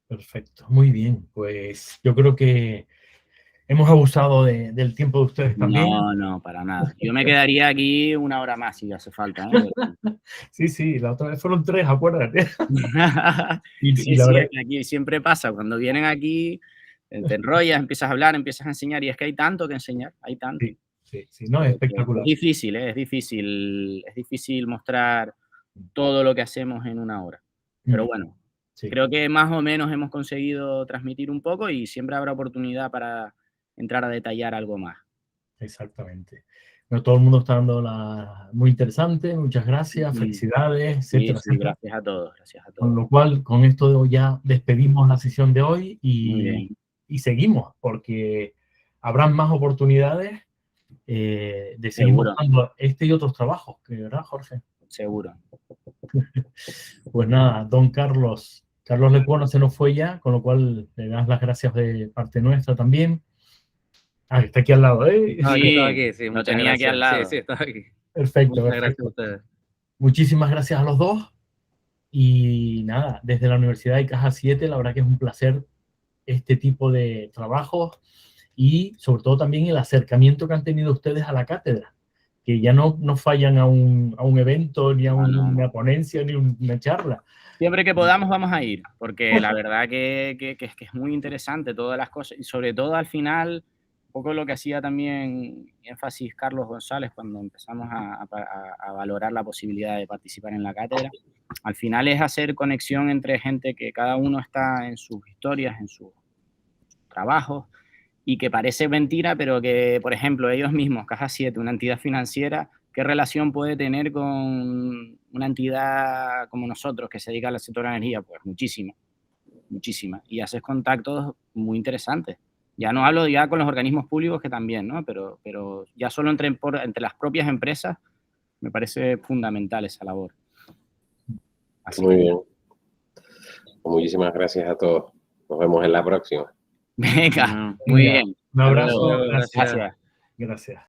Perfecto, muy bien. Pues yo creo que hemos abusado del tiempo de ustedes también. No, para nada. Yo me quedaría aquí una hora más si hace falta, ¿eh? Sí, la otra vez fueron 3, acuérdate. Sí, la verdad... aquí siempre pasa. Cuando vienen aquí, te enrollas, empiezas a hablar, empiezas a enseñar, y es que hay tanto que enseñar, hay tanto. Sí, no, es espectacular. Es difícil mostrar todo lo que hacemos en una hora. Pero bueno, creo que más o menos hemos conseguido transmitir un poco y siempre habrá oportunidad para entrar a detallar algo más. Exactamente. Bueno, todo el mundo está dando muy interesante, muchas gracias, felicidades, etcétera, sí, gracias a todos. Con lo cual, con esto ya despedimos la sesión de hoy y seguimos, porque habrán más oportunidades de seguir mostrando este y otros trabajos, ¿verdad, Jorge? Seguro. Pues nada, don Carlos Lecuona se nos fue ya, con lo cual le das las gracias de parte nuestra también. Ah, está aquí al lado, ¿eh? No, aquí, sí, lo tenía aquí al lado. Sí, está aquí. Perfecto. Muchas gracias a ustedes. Muchísimas gracias a los dos. Y nada, desde la Universidad de Caja 7, la verdad que es un placer este tipo de trabajos y sobre todo también el acercamiento que han tenido ustedes a la cátedra, que ya no fallan a un evento, ni a una ponencia, ni una charla. Siempre que podamos vamos a ir, porque la verdad que es muy interesante todas las cosas y sobre todo al final un poco lo que hacía también énfasis Carlos González cuando empezamos a valorar la posibilidad de participar en la cátedra. Al final es hacer conexión entre gente que cada uno está en sus historias, en sus trabajos, y que parece mentira, pero que, por ejemplo, ellos mismos, Caja 7, una entidad financiera, ¿qué relación puede tener con una entidad como nosotros que se dedica al sector de la energía? Pues muchísima, muchísima. Y haces contactos muy interesantes. Ya no hablo ya con los organismos públicos, que también, ¿no? Pero ya solo entre las propias empresas me parece fundamental esa labor. Así Muy bien. Muchísimas gracias a todos. Nos vemos en la próxima. Venga, muy bien. Un abrazo. Luego, Gracias. Gracias. Gracias.